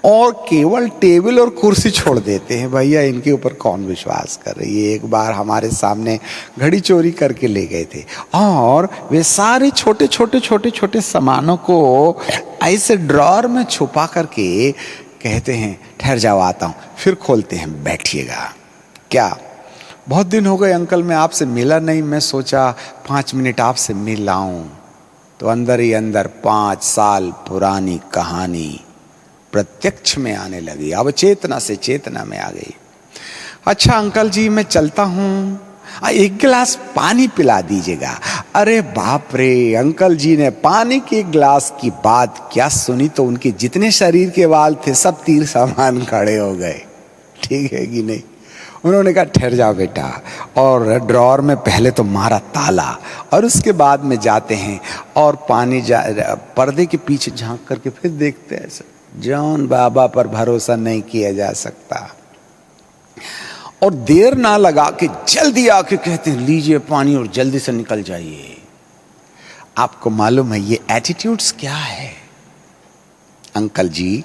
और केवल टेबल और कुर्सी छोड़ देते हैं। भैया इनके ऊपर कौन विश्वास कर रही है? एक बार हमारे सामने घड़ी चोरी करके ले गए थे, और वे सारे छोटे सामानों को ऐसे ड्रॉर में छुपा करके कहते हैं ठहर जाओ आता हूं, फिर खोलते हैं, बैठिएगा। क्या बहुत दिन हो गए अंकल, मैं आपसे मिला नहीं, मैं सोचा 5 मिनट आपसे मिल आऊं। तो अंदर ही अंदर 5 साल पुरानी कहानी प्रत्यक्ष में आने लगी, अब चेतना से चेतना में आ गई। अच्छा अंकल जी मैं चलता हूं, एक गिलास पानी पिला दीजिएगा। अरे बाप रे, अंकल जी ने पानी के गिलास की बात क्या सुनी तो उनके जितने शरीर के बाल थे सब तीर समान खड़े हो गए। ठीक है कि नहीं? उन्होंने कहा ठहर जाओ बेटा, और ड्रॉअर में पहले तो मारा ताला, और उसके बाद में जाते हैं और पर्दे के पीछे झांक करके फिर देखते हैं। जॉन बाबा पर भरोसा नहीं किया जा सकता। और देर ना लगा के जल्दी आके कहते हैं लीजिए पानी और जल्दी से निकल जाइए। आपको मालूम है ये एटीट्यूड्स क्या है? अंकल जी,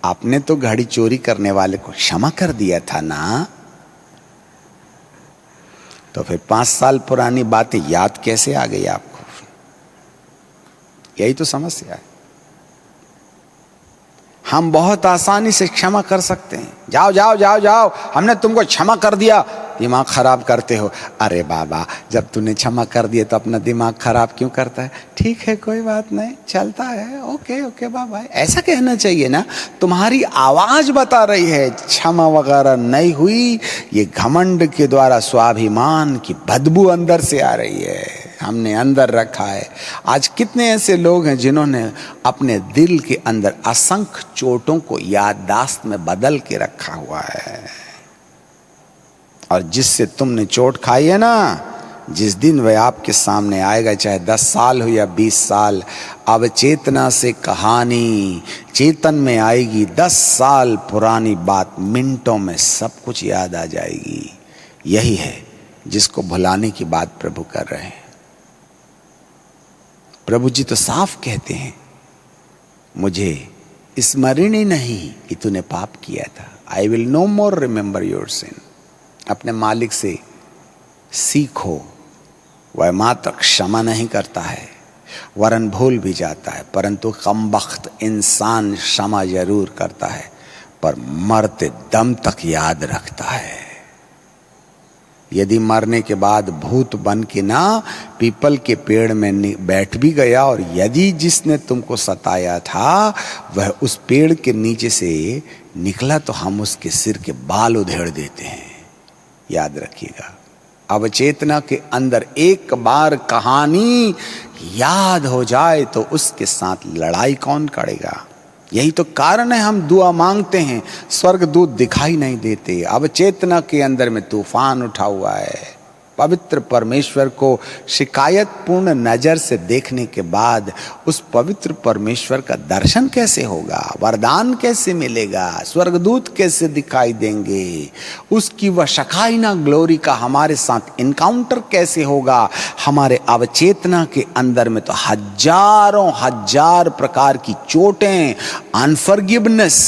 आपने तो घड़ी चोरी करने वाले को क्षमा कर दिया था ना, तो फिर 5 साल पुरानी बातें याद कैसे आ गई आपको? यही तो समस्या है। हम बहुत आसानी से क्षमा कर सकते हैं। जाओ जाओ जाओ जाओ, हमने तुमको क्षमा कर दिया, दिमाग खराब करते हो। अरे बाबा, जब तूने क्षमा कर दिया तो अपना दिमाग खराब क्यों करता है? ठीक है, कोई बात नहीं, चलता है, ओके ओके बाबा, ऐसा कहना चाहिए ना। तुम्हारी आवाज बता रही है क्षमा वगैरह नहीं हुई, ये घमंड के द्वारा स्वाभिमान की बदबू अंदर से आ रही है, हमने अंदर रखा है। आज कितने ऐसे लोग हैं जिन्होंने अपने दिल के अंदर असंख्य चोटों को याददाश्त में बदल के रखा हुआ है। और जिससे तुमने चोट खाई है ना, जिस दिन वह आपके सामने आएगा, चाहे 10 साल हो या 20 साल, अब चेतना से कहानी चेतन में आएगी। 10 साल पुरानी बात मिनटों में सब कुछ याद आ जाएगी। यही है जिसको भुलाने की बात प्रभु कर रहे हैं। प्रभु जी तो साफ कहते हैं, मुझे स्मरण ही नहीं कि तूने पाप किया था। I will no more remember your sin. अपने मालिक से सीखो, वह मात्र क्षमा नहीं करता है, वरन भूल भी जाता है, परंतु कमबख्त इंसान क्षमा जरूर करता है, पर मरते दम तक याद रखता है। यदि मरने के बाद भूत बन के ना पीपल के पेड़ में बैठ भी गया, और यदि जिसने तुमको सताया था वह उस पेड़ के नीचे से निकला, तो हम उसके सिर के बाल उधेड़ देते हैं। याद रखिएगा, अवचेतना के अंदर एक बार कहानी याद हो जाए तो उसके साथ लड़ाई कौन करेगा? यही तो कारण है हम दुआ मांगते हैं, स्वर्गदूत दिखाई नहीं देते। अवचेतना के अंदर में तूफान उठा हुआ है। पवित्र परमेश्वर को शिकायतपूर्ण नजर से देखने के बाद उस पवित्र परमेश्वर का दर्शन कैसे होगा? वरदान कैसे मिलेगा? स्वर्गदूत कैसे दिखाई देंगे? उसकी वह शकाइना ग्लोरी का हमारे साथ इनकाउंटर कैसे होगा? हमारे अवचेतना के अंदर में तो हजारों हजार प्रकार की चोटें, अनफॉरगिवनेस,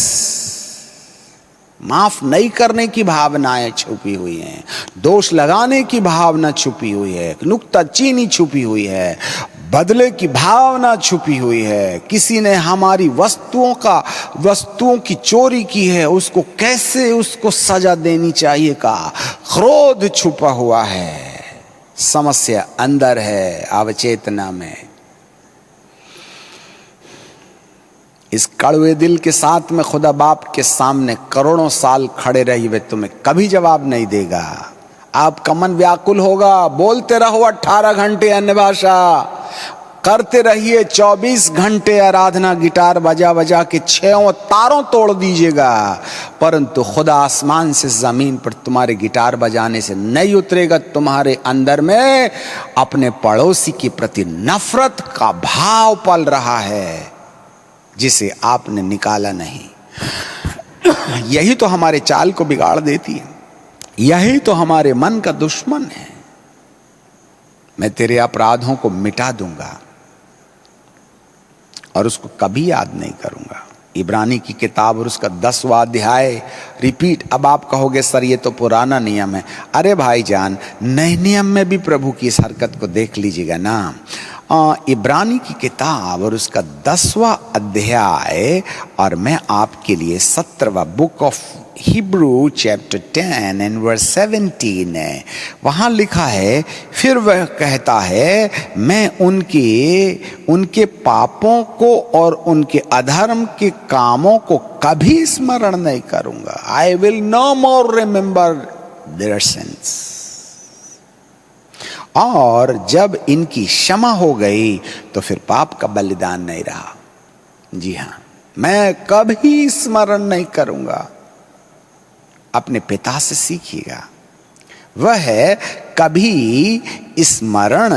माफ नहीं करने की भावनाएं छुपी हुई हैं, दोष लगाने की भावना छुपी हुई है, नुक्ताचीनी छुपी हुई है, बदले की भावना छुपी हुई है। किसी ने हमारी वस्तुओं की चोरी की है, उसको कैसे उसको सजा देनी चाहिए का क्रोध छुपा हुआ है। समस्या अंदर है, अवचेतना में। इस कड़वे दिल के साथ में खुदा बाप के सामने करोड़ों साल खड़े रही वे तुम्हें कभी जवाब नहीं देगा। आपका मन व्याकुल होगा, बोलते रहो 18 घंटे अन्य भाषा, करते रहिए 24 घंटे आराधना, गिटार बजा बजा के 6 तारों तोड़ दीजिएगा, परंतु खुदा आसमान से जमीन पर तुम्हारे गिटार बजाने से नहीं उतरेगा। तुम्हारे अंदर में अपने पड़ोसी के प्रति नफरत का भाव पल रहा है, जिसे आपने निकाला नहीं। यही तो हमारे चाल को बिगाड़ देती है, यही तो हमारे मन का दुश्मन है। मैं तेरे अपराधों को मिटा दूंगा और उसको कभी याद नहीं करूंगा। इब्रानी की किताब और उसका 10वां अध्याय रिपीट। अब आप कहोगे सर ये तो पुराना नियम है। अरे भाईजान, नए नियम में भी प्रभु की इस हरकत को देख लीजिएगा ना। इब्रानी की किताब और उसका 10वां अध्याय, और मैं आपके लिए 17वां book of Hebrew chapter 10 and verse 17 है। वहाँ लिखा है, फिर वह कहता है मैं उनके पापों को और उनके अधर्म के कामों को कभी स्मरण नहीं करूंगा। I will no more remember their sins. और जब इनकी क्षमा हो गई तो फिर पाप का बलिदान नहीं रहा। जी हां, मैं कभी स्मरण नहीं करूंगा। अपने पिता से सीखिएगा, वह कभी स्मरण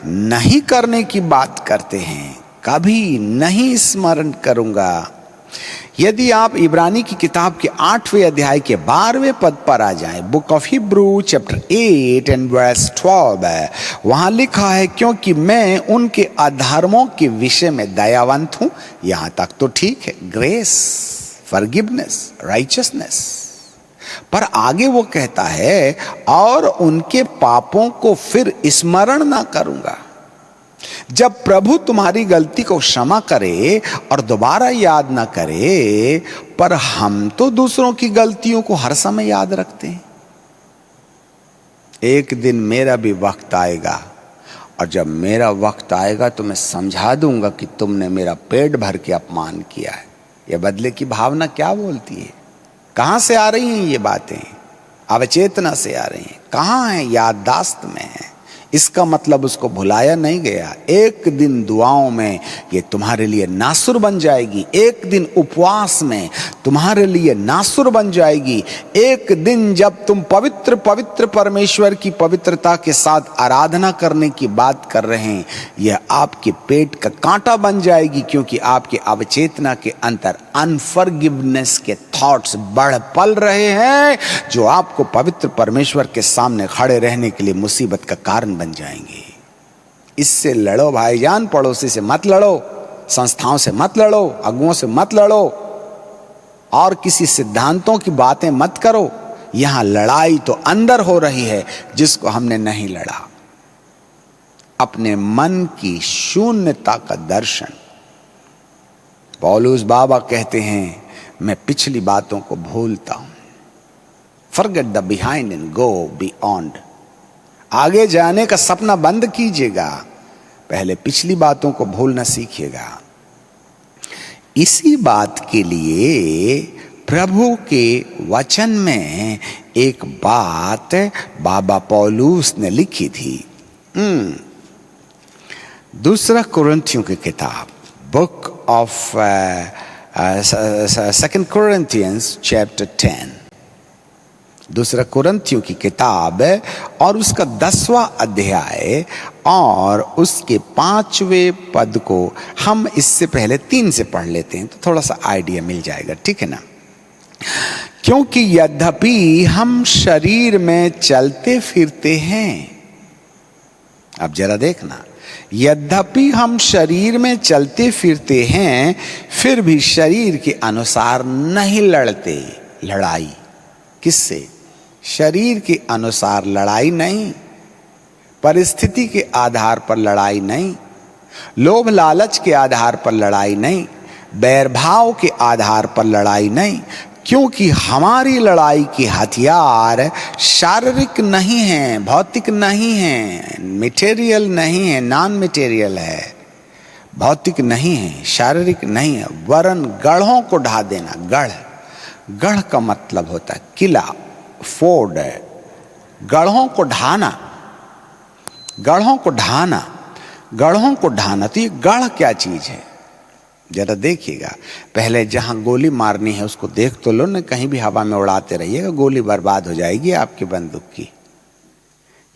नहीं करने की बात करते हैं, कभी नहीं स्मरण करूंगा। यदि आप इब्रानी की किताब के 8वें अध्याय के 12वें पद पर आ जाएं, book of Hebrew chapter 8 and verse 12, वहां लिखा है, क्योंकि मैं उनके अधर्मों के विषय में दयावंत हूं। यहां तक तो ठीक है, ग्रेस, फॉरगिवनेस, राइचियसनेस। पर आगे वो कहता है, और उनके पापों को फिर स्मरण ना करूंगा। जब प्रभु तुम्हारी गलती को क्षमा करे और दोबारा याद ना करे, पर हम तो दूसरों की गलतियों को हर समय याद रखते हैं। एक दिन मेरा भी वक्त आएगा, और जब मेरा वक्त आएगा तो मैं समझा दूंगा कि तुमने मेरा पेट भर के अपमान किया है। यह बदले की भावना क्या बोलती है? कहां से आ रही हैं ये बातें? अवचेतना से आ रही हैं। कहां है? याददाश्त में है। इसका मतलब उसको भुलाया नहीं गया। एक दिन दुआओं में ये तुम्हारे लिए नासुर बन जाएगी। एक दिन उपवास में तुम्हारे लिए नासुर बन जाएगी। एक दिन जब तुम पवित्र पवित्र परमेश्वर की पवित्रता के साथ आराधना करने की बात कर रहे हैं, यह आपके पेट का कांटा बन जाएगी, क्योंकि आपके अवचेतना के अंतर अनफॉरगिवनेस के थॉट्स बढ़ पल रहे हैं, जो आपको पवित्र परमेश्वर के सामने खड़े रहने के लिए मुसीबत का कारण बन जाएंगे। इससे लड़ो भाईजान। पड़ोसी से मत लड़ो, संस्थाओं से मत लड़ो, अगुओं से मत लड़ो, और किसी सिद्धांतों की बातें मत करो। यहां लड़ाई तो अंदर हो रही है, जिसको हमने नहीं लड़ा। अपने मन की शून्यता का दर्शन। पौलुस बाबा कहते हैं, मैं पिछली बातों को भूलता हूं। Forget the behind and go beyond. आगे जाने का सपना बंद कीजिएगा, पहले पिछली बातों को भूलना सीखिएगा। इसी बात के लिए प्रभु के वचन में एक बात बाबा पौलुस ने लिखी थी। 2 कुरिन्थियों की किताब, बुक ऑफ 2 Corinthians चैप्टर 10, 2 कुरिन्थियों की किताब और उसका 10वां अध्याय और उसके 5वें पद को हम इससे पहले 3 से पढ़ लेते हैं, तो थोड़ा सा आइडिया मिल जाएगा, ठीक है ना। क्योंकि यद्यपि हम शरीर में चलते फिरते हैं, अब जरा देखना, यद्यपि हम शरीर में चलते फिरते हैं, फिर भी शरीर के अनुसार नहीं लड़ते। लड़ाई किससे? शरीर के अनुसार लड़ाई नहीं, परिस्थिति के आधार पर लड़ाई नहीं, लोभ लालच के आधार पर लड़ाई नहीं, बैर भाव के आधार पर लड़ाई नहीं, क्योंकि हमारी लड़ाई के हथियार शारीरिक नहीं हैं, भौतिक नहीं हैं, मटेरियल नहीं है, नॉन मटेरियल है, भौतिक नहीं है, शारीरिक नहीं है, वरन गढ़ों को ढा देना। गढ़ का मतलब होता है किला, फोर्ट, गढ़ों को ढाना, गढ़ों को ढाना, गढ़ों को ढाना। तो ये गढ़ क्या चीज है जरा देखिएगा। पहले जहां गोली मारनी है उसको देख तो लो ना, कहीं भी हवा में उड़ाते रहिएगा, गोली बर्बाद हो जाएगी आपकी बंदूक की।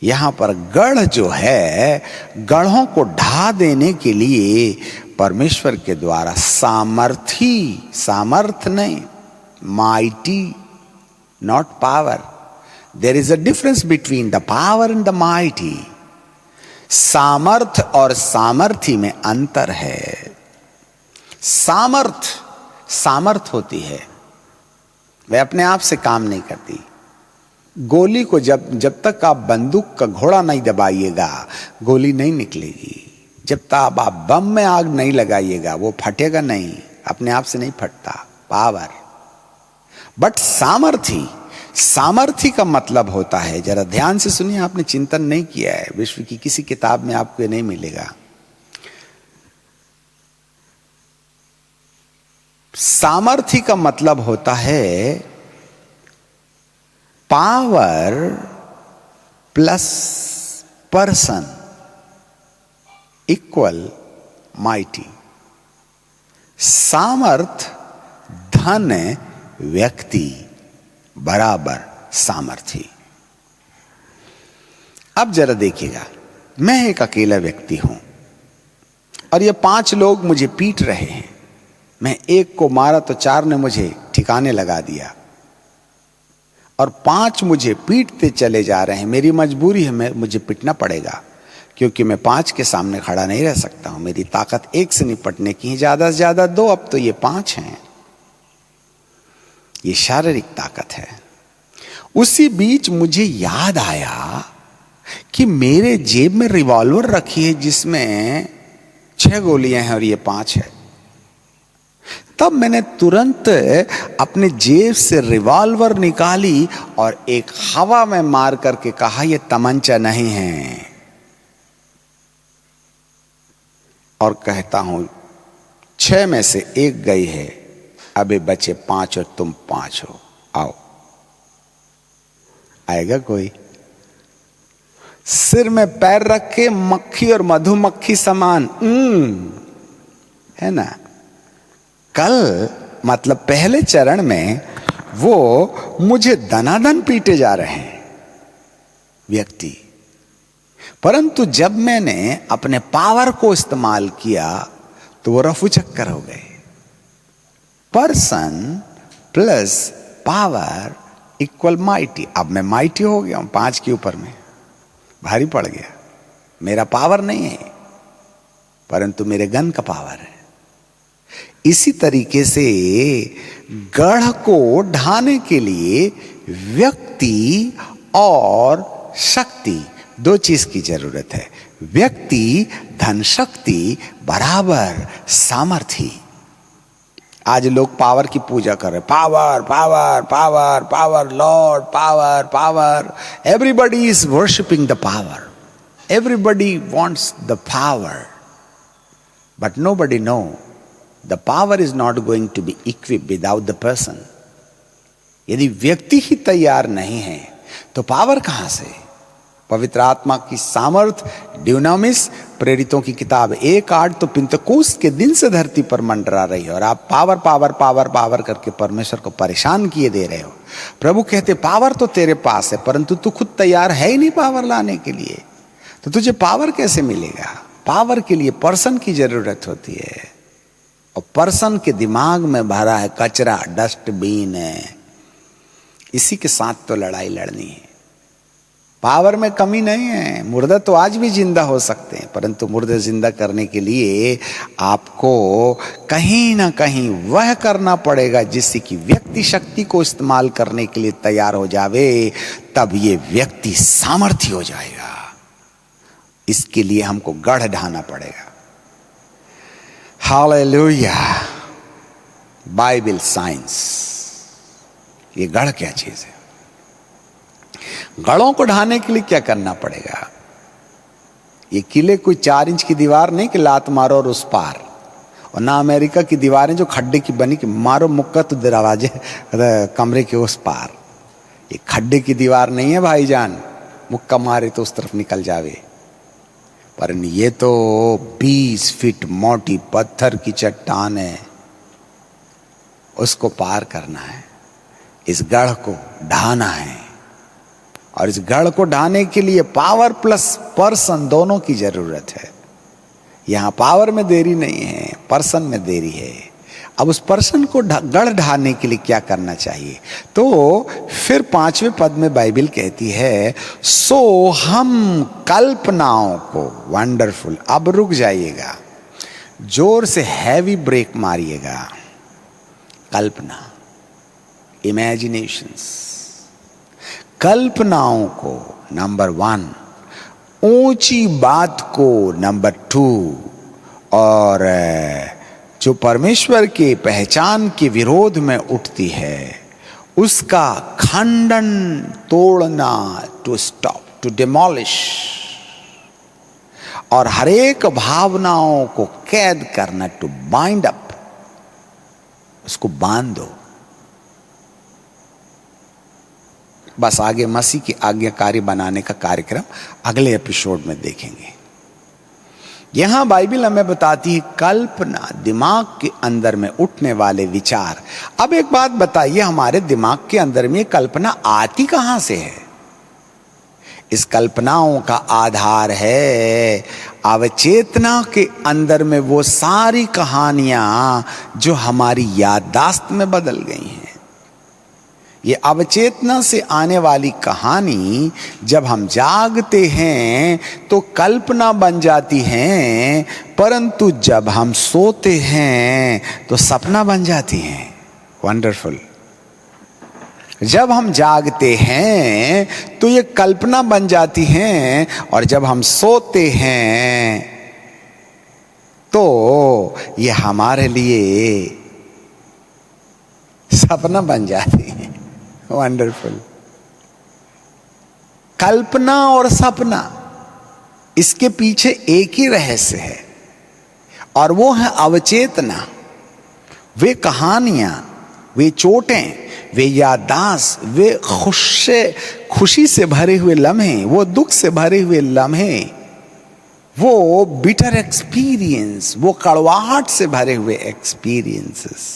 यहां पर गढ़ जो है, गढ़ों को ढा देने के लिए परमेश्वर के द्वारा सामर्थ नहीं, mighty, not power. There is a difference between the power and the mighty. सामर्थ और सामर्थी में अंतर है। सामर्थ होती है, वह अपने आप से काम नहीं करती। गोली को जब तक आप बंदूक का घोड़ा नहीं दबाइएगा, गोली नहीं निकलेगी। जब तक आप बम में आग नहीं लगाइएगा, वो फटेगा नहीं, अपने आप से नहीं फटता। पावर। बट सामर्थी का मतलब होता है, जरा ध्यान से सुनिए, आपने चिंतन नहीं किया है, विश्व की किसी किताब में आपको ये नहीं मिलेगा। सामर्थी का मतलब होता है power plus person equal mighty. सामर्थ धन व्यक्ति बराबर सामर्थी। अब जरा देखिएगा, मैं एक अकेला व्यक्ति हूं और ये 5 लोग मुझे पीट रहे हैं। मैं एक को मारा तो 4 ने मुझे ठिकाने लगा दिया और 5 मुझे पीटते चले जा रहे हैं। मेरी मजबूरी है, मुझे पिटना पड़ेगा क्योंकि मैं 5 के सामने खड़ा नहीं रह सकता हूं। मेरी ताकत 1 से निपटने की है, ज्यादा से ज्यादा 2, अब तो ये 5 हैं। ये शारीरिक ताकत है। उसी बीच मुझे याद आया कि मेरे जेब में रिवॉल्वर रखी है जिसमें 6 गोलियां हैं और ये 5 है। तब मैंने तुरंत अपने जेब से रिवॉल्वर निकाली और एक हवा में मार करके कहा, यह तमंचा नहीं है। और कहता हूं 6 में से 1 गई है, अबे बचे 5 और तुम 5 हो, आओ। आएगा कोई? सिर में पैर रख के मक्खी और मधुमक्खी समान है ना। कल मतलब पहले चरण में वो मुझे दनादन पीटे जा रहे हैं व्यक्ति, परंतु जब मैंने अपने पावर को इस्तेमाल किया तो वो रफू चक्कर हो गए। Person plus power equal mighty. अब मैं माइटी हो गया हूं 5 के ऊपर में, भारी पड़ गया। मेरा पावर नहीं है परंतु मेरे गन का पावर है। इसी तरीके से गढ़ को ढाने के लिए व्यक्ति और शक्ति 2 चीज की जरूरत है। व्यक्ति धन शक्ति बराबर सामर्थी। आज लोग पावर की पूजा कर रहे, power power power power, lord power power. Everybody is worshipping the power, everybody wants the power, but nobody know the power is not going to be equipped without the person. यदि व्यक्ति ही तैयार नहीं है तो पावर कहां से? पवित्र आत्मा की सामर्थ ड्यूनामिस, प्रेरितों की किताब 1:8, तो पिंतकोस्त के दिन से धरती पर मंडरा रही है और आप पावर पावर पावर पावर करके परमेश्वर को परेशान किए दे रहे हो। प्रभु कहते पावर तो तेरे पास है परंतु तू खुद तैयार है ही नहीं पावर लाने के लिए, तो तुझे पावर कैसे मिलेगा? पावर के लिए पर्सन की जरूरत होती है और पर्सन के दिमाग में भरा है कचरा, डस्टबिन है। इसी के साथ तो लड़ाई लड़नी है। पावर में कमी नहीं है, मुर्दा तो आज भी जिंदा हो सकते हैं, परंतु मुर्दे जिंदा करने के लिए आपको कहीं ना कहीं वह करना पड़ेगा जिससे कि व्यक्ति शक्ति को इस्तेमाल करने के लिए तैयार हो जावे, तब ये व्यक्ति सामर्थ्य हो जाएगा। इसके लिए हमको गढ़ ढाना पड़ेगा। हालेलुया। बाइबल साइंस, ये गढ़ क्या चीज है? गढ़ों को ढाने के लिए क्या करना पड़ेगा? ये किले कोई 4 इंच की दीवार नहीं कि लात मारो और उस पार, और ना अमेरिका की दीवारें जो खड्डे की बनी कि मारो मुक्का तो दरवाजे कमरे के उस पार। ये खड्डे की दीवार नहीं है भाईजान, मुक्का मारे तो उस तरफ निकल जावे। पर ये तो 20 फीट मोटी पत्थर की चट्टान है, उसको पार करना है, इस गढ़ को ढाना है। और इस गढ़ को ढाने के लिए पावर प्लस पर्सन दोनों की जरूरत है। यहां पावर में देरी नहीं है, पर्सन में देरी है। अब उस पर्सन को गढ़ ढाने के लिए क्या करना चाहिए? तो फिर 5वें पद में बाइबल कहती है, सो हम कल्पनाओं को, वंडरफुल। अब रुक जाइएगा, जोर से हैवी ब्रेक मारिएगा। कल्पना, इमेजिनेशंस, कल्पनाओं को नंबर 1, ऊंची बात को नंबर 2, और जो परमेश्वर के पहचान के विरोध में उठती है उसका खंडन, तोड़ना, टू स्टॉप, टू डिमोलिश, और हरेक भावनाओं को कैद करना, टू बाइंड अप, उसको बांध दो। बस आगे मसीह की आज्ञाकारी बनाने का कार्यक्रम अगले एपिसोड में देखेंगे। यहां बाइबल हमें बताती है कल्पना, दिमाग के अंदर में उठने वाले विचार। अब एक बात बताइए, हमारे दिमाग के अंदर में कल्पना आती कहां से है? इस कल्पनाओं का आधार है अवचेतना के अंदर में वो सारी कहानियां जो हमारी याददाश्त में बदल गई हैं। ये अवचेतना से आने वाली कहानी जब हम जागते हैं तो कल्पना बन जाती हैं, परंतु जब हम सोते हैं तो सपना बन जाती हैं। वंडरफुल। जब हम जागते हैं तो ये कल्पना बन जाती हैं, और जब हम सोते हैं तो ये हमारे लिए सपना बन जाती है। वंडरफुल। कल्पना और सपना, इसके पीछे एक ही रहस्य है, और वो है अवचेतना। वे कहानियां, वे चोटें, वे याददाश्त, वे खुशी से भरे हुए लम्हे, वो दुख से भरे हुए लम्हे, वो बिटर एक्सपीरियंस, वो कड़वाहट से भरे हुए एक्सपीरियंसेस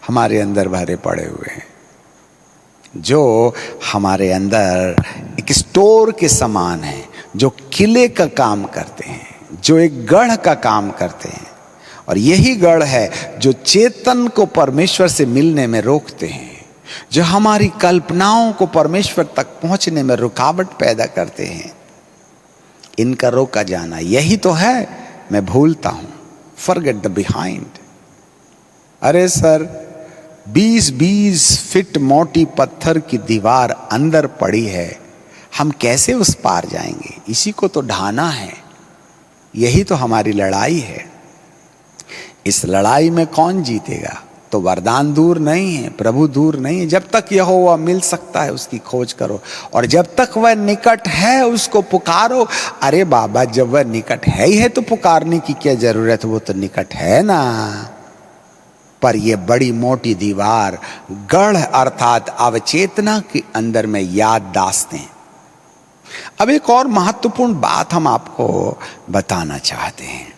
हमारे अंदर भरे पड़े हुए हैं, जो हमारे अंदर एक स्टोर के समान है, जो किले का काम करते हैं, जो एक गढ़ का काम करते हैं। और यही गढ़ है जो चेतन को परमेश्वर से मिलने में रोकते हैं, जो हमारी कल्पनाओं को परमेश्वर तक पहुंचने में रुकावट पैदा करते हैं। इनका रोका जाना यही तो है मैं भूलता हूं, फॉरगेट द बिहाइंड। अरे सर, 20-20 फीट मोटी पत्थर की दीवार अंदर पड़ी है, हम कैसे उस पार जाएंगे? इसी को तो ढाना है। यही तो हमारी लड़ाई है। इस लड़ाई में कौन जीतेगा? तो वरदान दूर नहीं है, प्रभु दूर नहीं है। जब तक यहोवा मिल सकता है उसकी खोज करो, और जब तक वह निकट है उसको पुकारो। अरे बाबा, जब वह निकट है ही है तो पुकारने की क्या जरूरत? वो तो निकट है ना। पर यह बड़ी मोटी दीवार, गढ़ अर्थात अवचेतना के अंदर में याददाश्तें। अब एक और महत्वपूर्ण बात हम आपको बताना चाहते हैं।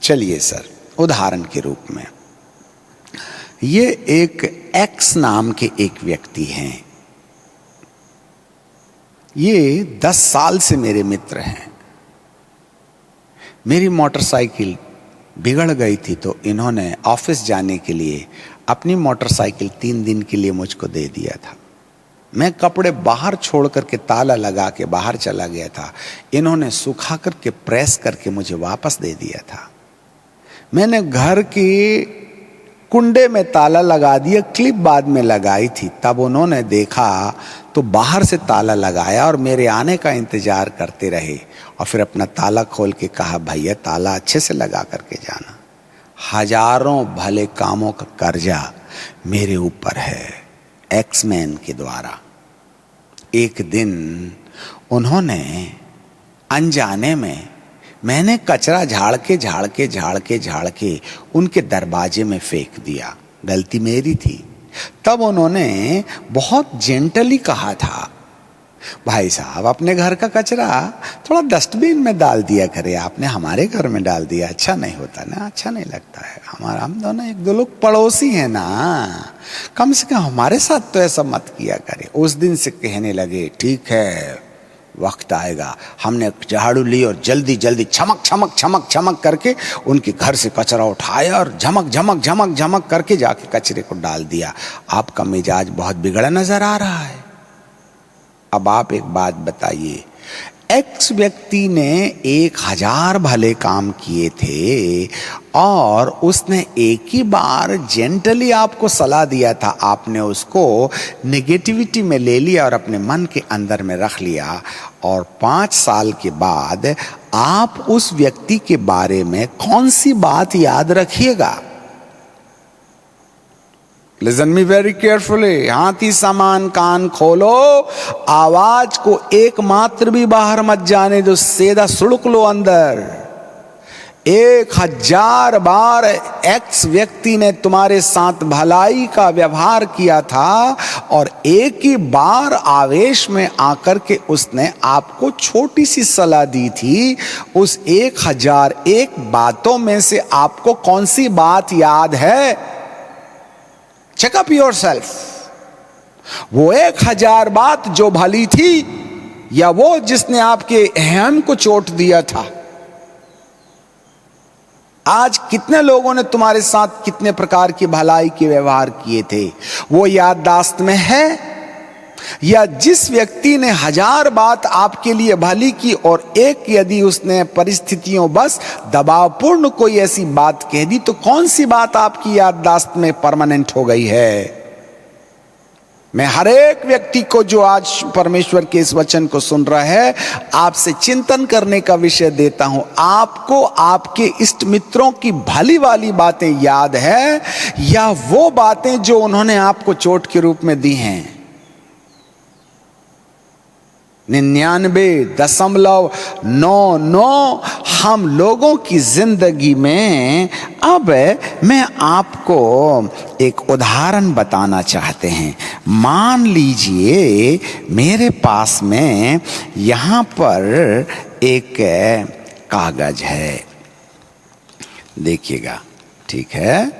चलिए सर, उदाहरण के रूप में, ये एक एक्स नाम के एक व्यक्ति हैं। ये 10 साल से मेरे मित्र हैं। मेरी मोटरसाइकिल बिगड़ गई थी तो इन्होंने ऑफिस जाने के लिए अपनी मोटरसाइकिल 3 दिन के लिए मुझको दे दिया था। मैं कपड़े बाहर छोड़ करके ताला लगा के बाहर चला गया था, इन्होंने सुखा करके प्रेस करके मुझे वापस दे दिया था। मैंने घर के कुंडे में ताला लगा दिया, क्लिप बाद में लगाई थी, तब उन्होंने देखा तो बाहर से ताला लगाया और मेरे आने का इंतजार करते रहे, और फिर अपना ताला खोल के कहा, भैया ताला अच्छे से लगा करके जाना। हजारों भले कामों का कर्जा मेरे ऊपर है एक्समैन के द्वारा। एक दिन उन्होंने अनजाने में, मैंने कचरा झाड़ के उनके दरवाजे में फेंक दिया। गलती मेरी थी। तब उन्होंने बहुत जेंटली कहा था, भाई साहब अपने घर का कचरा थोड़ा डस्टबिन में डाल दिया करे, आपने हमारे घर में डाल दिया, अच्छा नहीं होता ना, अच्छा नहीं लगता है। हम दोनों 1-2 लोग पड़ोसी हैं ना, कम से कम हमारे साथ तो ऐसा मत किया करे। उस दिन से कहने लगे, ठीक है, वक्त आएगा। हमने झाड़ू ली और जल्दी जल्दी छमक करके उनके घर से कचरा उठाया और झमक करके जाके कचरे को डाल दिया। आपका मिजाज बहुत बिगड़ा नजर आ रहा है। अब आप एक बात बताइए, एक्स व्यक्ति ने 1000 भले काम किए थे और उसने एक ही बार जेंटली आपको सलाह दिया था, आपने उसको नेगेटिविटी में ले लिया और अपने मन के अंदर में रख लिया, और 5 साल के बाद आप उस व्यक्ति के बारे में कौन सी बात याद रखिएगा? लिसन मी वेरी केयरफुली, हाथी समान कान खोलो, आवाज को एकमात्र भी बाहर मत जाने दो, सीधा सुड़क लो अंदर। 1000 बार एक्स व्यक्ति ने तुम्हारे साथ भलाई का व्यवहार किया था और एक ही बार आवेश में आकर के उसने आपको छोटी सी सलाह दी थी। उस 1001 बातों में से आपको कौन सी बात याद है? Checkup yourself. वो 1000 बात जो भली थी या वो जिसने आपके अहम को चोट दिया था? आज कितने लोगों ने तुम्हारे साथ कितने प्रकार की भलाई के व्यवहार किए थे, वो याददाश्त में है? या जिस व्यक्ति ने 1000 बात आपके लिए भली की और एक यदि उसने परिस्थितियों बस दबावपूर्ण कोई ऐसी बात कह दी, तो कौन सी बात आपकी याददाश्त में परमानेंट हो गई है? मैं हर एक व्यक्ति को जो आज परमेश्वर के इस वचन को सुन रहा है, आपसे चिंतन करने का विषय देता हूं। आपको आपके इष्ट मित्रों की भली वाली बातें याद है या वो बातें जो उन्होंने आपको चोट के रूप में दी हैं? 99.99 हम लोगों की जिंदगी में। अब मैं आपको एक उदाहरण बताना चाहते हैं। मान लीजिए मेरे पास में यहाँ पर एक कागज है, देखिएगा, ठीक है?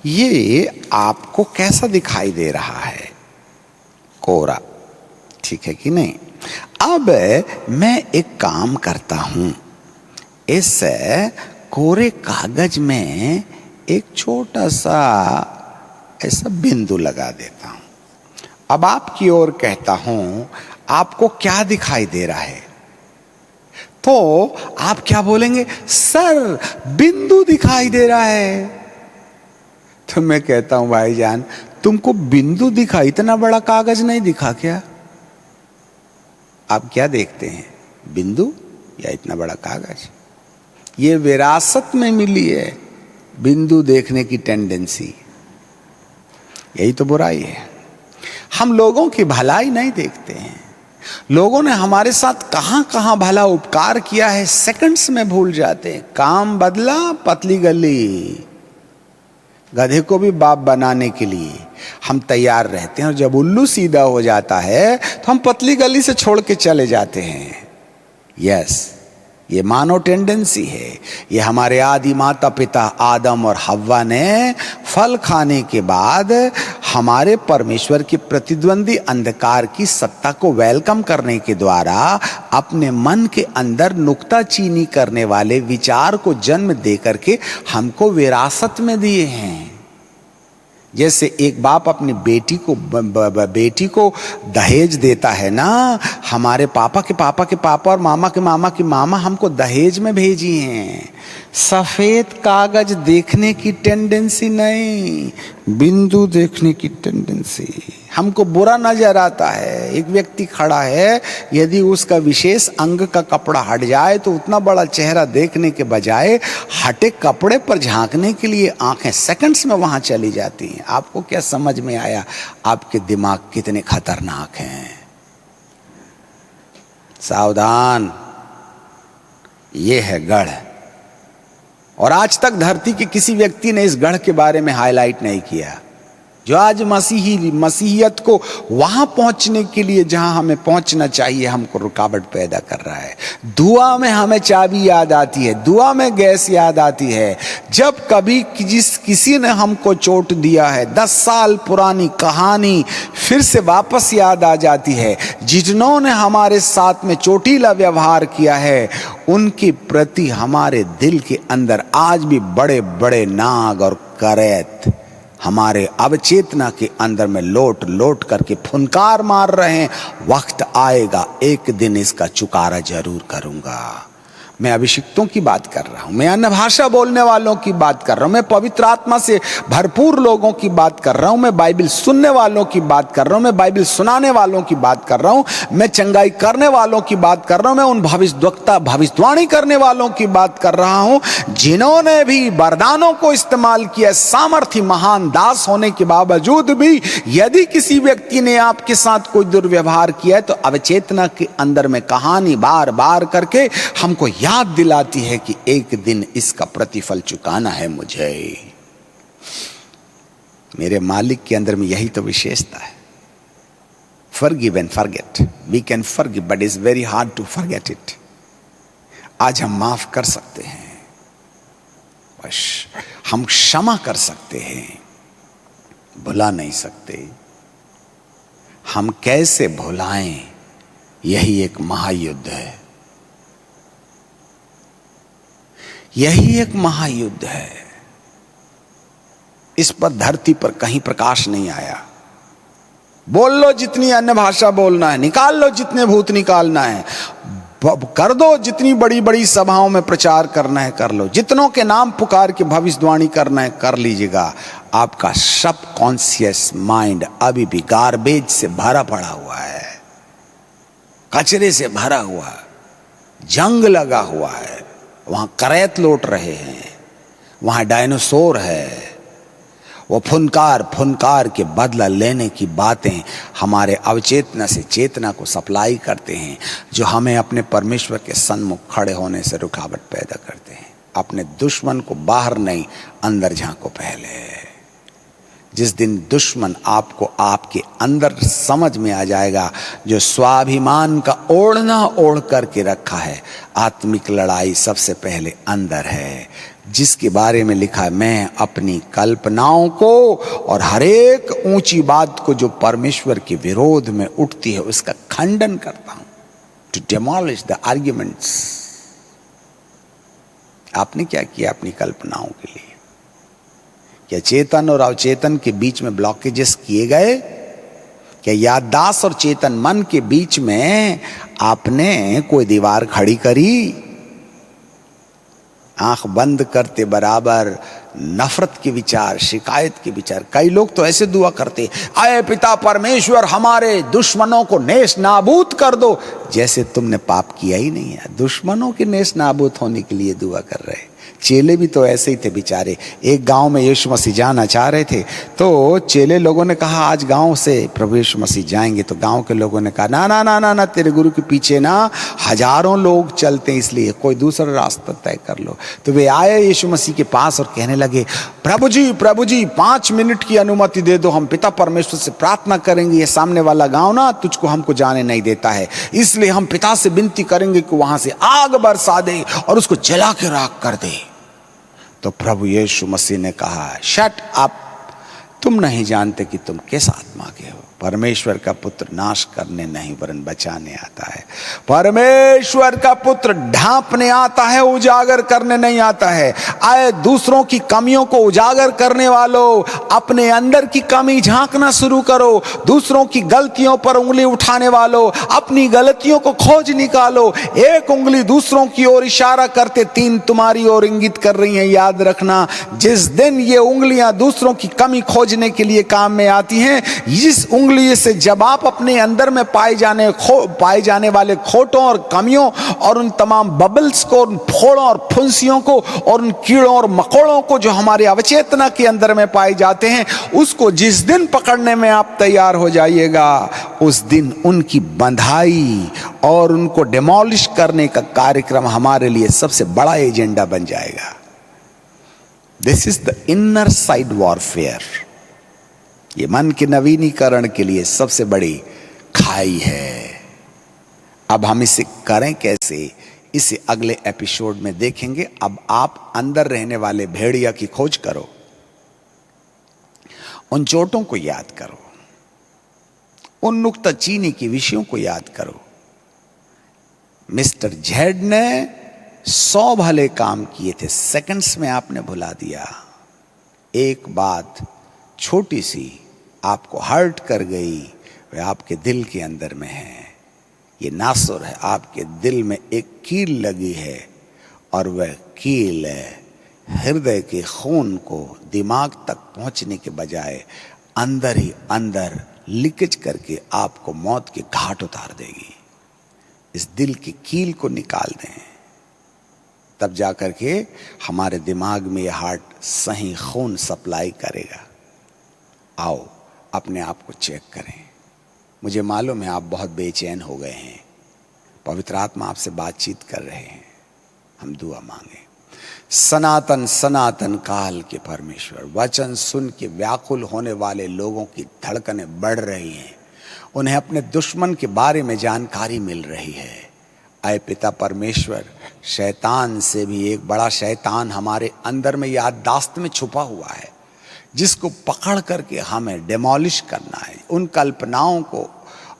ये आपको कैसा दिखाई दे रहा है? कोरा, ठीक है कि नहीं? अब मैं एक काम करता हूं, इस कोरे कागज में एक छोटा सा ऐसा बिंदु लगा देता हूं। अब आपकी ओर कहता हूं, आपको क्या दिखाई दे रहा है? तो आप क्या बोलेंगे? सर, बिंदु दिखाई दे रहा है। तो मैं कहता हूं, भाईजान, तुमको बिंदु दिखा, इतना बड़ा कागज नहीं दिखा क्या? आप क्या देखते हैं, बिंदु या इतना बड़ा कागज? ये विरासत में मिली है बिंदु देखने की टेंडेंसी। यही तो बुराई है। हम लोगों की भलाई नहीं देखते हैं। लोगों ने हमारे साथ कहां कहां भला उपकार किया है, सेकंड्स में भूल जाते हैं। काम बदला, पतली गली। गधे को भी बाप बनाने के लिए हम तैयार रहते हैं, और जब उल्लू सीधा हो जाता है तो हम पतली गली से छोड़ के चले जाते हैं। यस, ये मानव टेंडेंसी है। ये हमारे आदि माता पिता आदम और हव्वा ने फल खाने के बाद हमारे परमेश्वर की प्रतिद्वंदी अंधकार की सत्ता को वेलकम करने के द्वारा अपने मन के अंदर नुक्ताचीनी करने वाले विचार को जन्म दे करके हमको विरासत में दिए हैं। जैसे एक बाप अपनी बेटी को दहेज देता है ना, हमारे पापा के पापा और मामा के मामा की मामा हमको दहेज में भेजी हैं। सफेद कागज देखने की टेंडेंसी नहीं, बिंदु देखने की टेंडेंसी। हमको बुरा नजर आता है, एक व्यक्ति खड़ा है, यदि उसका विशेष अंग का कपड़ा हट जाए तो उतना बड़ा चेहरा देखने के बजाय हटे कपड़े पर झांकने के लिए आंखें सेकंड्स में वहां चली जाती हैं। आपको क्या समझ में आया? आपके दिमाग कितने खतरनाक हैं। सावधान, ये है गढ़। और आज तक धरती के किसी व्यक्ति ने इस गढ़ के बारे में हाईलाइट नहीं किया, जो आज मसीहियत को वहां पहुंचने के लिए जहां हमें पहुंचना चाहिए हमको रुकावट पैदा कर रहा है। दुआ में हमें चाबी याद आती है, दुआ में गैस याद आती है। जब कभी किसी ने हमको चोट दिया है, 10 साल पुरानी कहानी फिर से वापस याद आ जाती है। जिन्होंने हमारे साथ में चोटीला व्यवहार किया है, उनके प्रति हमारे दिल के अंदर आज भी बड़े बड़े नाग और करैत हमारे अवचेतना के अंदर में लोट करके फुनकार मार रहे हैं। वक्त आएगा, एक दिन इसका चुकारा जरूर करूंगा। मैं अभिषिक्तों की बात कर रहा हूं, मैं अन्य भाषा बोलने वालों की बात कर रहा हूं, मैं पवित्र आत्मा से भरपूर लोगों की बात कर रहा हूं, मैं बाइबल सुनने वालों की बात कर रहा हूं, मैं बाइबल सुनाने वालों की बात कर रहा हूं, मैं चंगाई करने वालों की बात कर रहा हूं, मैं उन भविष्यवाणी करने वालों की बात कर रहा हूं जिन्होंने भी वरदानों को इस्तेमाल किया। सामर्थ्य महान दास होने के बावजूद भी यदि किसी व्यक्ति ने आपके साथ कोई दुर्व्यवहार किया है, तो अवचेतना के अंदर में कहानी बार बार करके हमको याद दिलाती है कि एक दिन इसका प्रतिफल चुकाना है मुझे। मेरे मालिक के अंदर में यही तो विशेषता है। Forgive and forget. We can forgive, but it's very hard to forget it. आज हम माफ कर सकते हैं, बस हम क्षमा कर सकते हैं, भुला नहीं सकते। हम कैसे भुलाएं, यही एक महायुद्ध है। यही एक महायुद्ध है। इस पर धरती पर कहीं प्रकाश नहीं आया। बोल लो जितनी अन्य भाषा बोलना है, निकाल लो जितने भूत निकालना है, कर दो जितनी बड़ी बड़ी सभाओं में प्रचार करना है कर लो, जितनों के नाम पुकार के भविष्यवाणी करना है कर लीजिएगा। आपका सब कॉन्शियस माइंड अभी भी गार्बेज से भरा पड़ा हुआ है, कचरे से भरा हुआ है, जंग लगा हुआ है। वहां करैत लौट रहे हैं, वहां डायनासोर है। वो फुनकार के बदला लेने की बातें हमारे अवचेतना से चेतना को सप्लाई करते हैं, जो हमें अपने परमेश्वर के सन्मुख खड़े होने से रुकावट पैदा करते हैं। अपने दुश्मन को बाहर नहीं, अंदर झांको पहले। जिस दिन दुश्मन आपको आपके अंदर समझ में आ जाएगा, जो स्वाभिमान का ओढ़ना ओढ़ करके रखा है, आत्मिक लड़ाई सबसे पहले अंदर है, जिसके बारे में लिखा है, मैं अपनी कल्पनाओं को और हर एक ऊंची बात को जो परमेश्वर के विरोध में उठती है उसका खंडन करता हूं। To demolish the arguments. आपने क्या किया अपनी कल्पनाओं के लिए? क्या चेतन और अवचेतन के बीच में ब्लॉकेजेस किए गए? क्या याददाश्त और चेतन मन के बीच में आपने कोई दीवार खड़ी करी? आंख बंद करते बराबर नफरत के विचार, शिकायत के विचार। कई लोग तो ऐसे दुआ करते, आए पिता परमेश्वर हमारे दुश्मनों को नेश नाबूद कर दो, जैसे तुमने पाप किया ही नहीं है। दुश्मनों के नेश नाबूद होने के लिए दुआ कर रहे। चेले भी तो ऐसे ही थे बेचारे। एक गांव में यीशु मसीह जाना चाह रहे थे, तो चेले लोगों ने कहा आज गांव से प्रभु यीशु मसीह जाएंगे। तो गांव के लोगों ने कहा ना ना ना ना ना, तेरे गुरु के पीछे ना हजारों लोग चलते हैं, इसलिए कोई दूसरा रास्ता तय कर लो। तो वे आए यीशु मसीह के पास और कहने लगे, प्रभु जी 5 मिनट की अनुमति दे दो, हम पिता परमेश्वर से प्रार्थना करेंगे। ये सामने वाला गांव ना तुझको हमको जाने नहीं देता है, इसलिए हम पिता से विनती करेंगे कि वहां से आग बरसा दे और उसको जला के राख कर दे। तो प्रभु यीशु मसीह ने कहा, शट अप, तुम नहीं जानते कि तुम किस आत्मा के हो। परमेश्वर का पुत्र नाश करने नहीं वरन बचाने आता है। परमेश्वर का पुत्र ढांपने आता है, उजागर करने नहीं आता है। आए दूसरों की कमियों को उजागर करने वालों, अपने अंदर की कमी झांकना शुरू करो। दूसरों की गलतियों पर उंगली उठाने वालों, अपनी गलतियों को खोज निकालो। एक उंगली दूसरों की ओर इशारा करते 3 तुम्हारी ओर इंगित कर रही हैं। याद रखना, जिस दिन ये उंगलियां दूसरों की कमी खोजने के लिए काम में आती हैं, इस उंगली से जब आप अपने अंदर में पाए जाने वाले खोटों और कमियों और उन तमाम बबल्स को, उन फोड़ों और फुंसियों को और उन कीड़ों और मकोड़ों को जो हमारे अवचेतना के अंदर में पाए जाते हैं, उसको जिस दिन पकड़ने में आप तैयार हो जाइएगा, उस दिन उनकी बंधाई और उनको डिमोलिश करने का कार्यक्रम हमारे लिए सबसे बड़ा एजेंडा बन जाएगा। This is the inner side warfare. ये मन के नवीनीकरण के लिए सबसे बड़ी खाई है। अब हम इसे करें कैसे, इसे अगले एपिसोड में देखेंगे। अब आप अंदर रहने वाले भेड़िया की खोज करो, उन चोटों को याद करो, उन नुक्ताचीनी के विषयों को याद करो। मिस्टर जेड ने 100 भले काम किए थे, सेकंड्स में आपने भुला दिया। एक बात छोटी सी आपको हर्ट कर गई, वह आपके दिल के अंदर में है। ये नासुर है, आपके दिल में एक कील लगी है और वह कील हृदय के खून को दिमाग तक पहुंचने के बजाय अंदर ही अंदर लीकेज करके आपको मौत के घाट उतार देगी। इस दिल की कील को निकाल दें, तब जाकर के हमारे दिमाग में यह हार्ट सही खून सप्लाई करेगा। आओ अपने आप को चेक करें। मुझे मालूम है आप बहुत बेचैन हो गए हैं, पवित्र आत्मा आपसे बातचीत कर रहे हैं। हम दुआ मांगे। सनातन सनातन काल के परमेश्वर, वचन सुन के व्याकुल होने वाले लोगों की धड़कनें बढ़ रही हैं, उन्हें अपने दुश्मन के बारे में जानकारी मिल रही है। आए पिता परमेश्वर, शैतान से भी एक बड़ा शैतान हमारे अंदर में याददाश्त में छुपा हुआ है, जिसको पकड़ करके हमें डिमोलिश करना है। उन कल्पनाओं को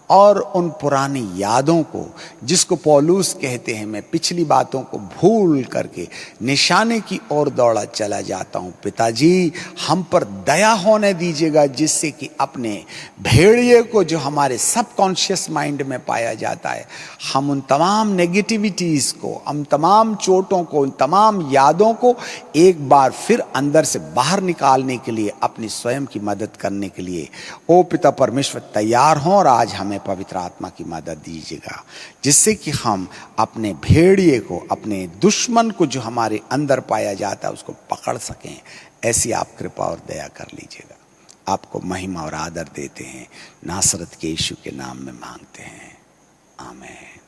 और उन पुरानी यादों को, जिसको पौलुस कहते हैं मैं पिछली बातों को भूल करके निशाने की ओर दौड़ा चला जाता हूँ। पिताजी, हम पर दया होने दीजिएगा, जिससे कि अपने भेड़िए को जो हमारे सबकॉन्शियस माइंड में पाया जाता है, हम उन तमाम नेगेटिविटीज़ को, हम तमाम चोटों को, उन तमाम यादों को एक बार फिर अंदर से बाहर निकालने के लिए, अपनी स्वयं की मदद करने के लिए ओ पिता परमेश्वर तैयार हों। और आज हमें पवित्र आत्मा की मदद दीजिएगा, जिससे कि हम अपने भेड़िए को, अपने दुश्मन को जो हमारे अंदर पाया जाता है, उसको पकड़ सकें। ऐसी आप कृपा और दया कर लीजिएगा। आपको महिमा और आदर देते हैं, नासरत के यीशु के नाम में मांगते हैं, आमीन।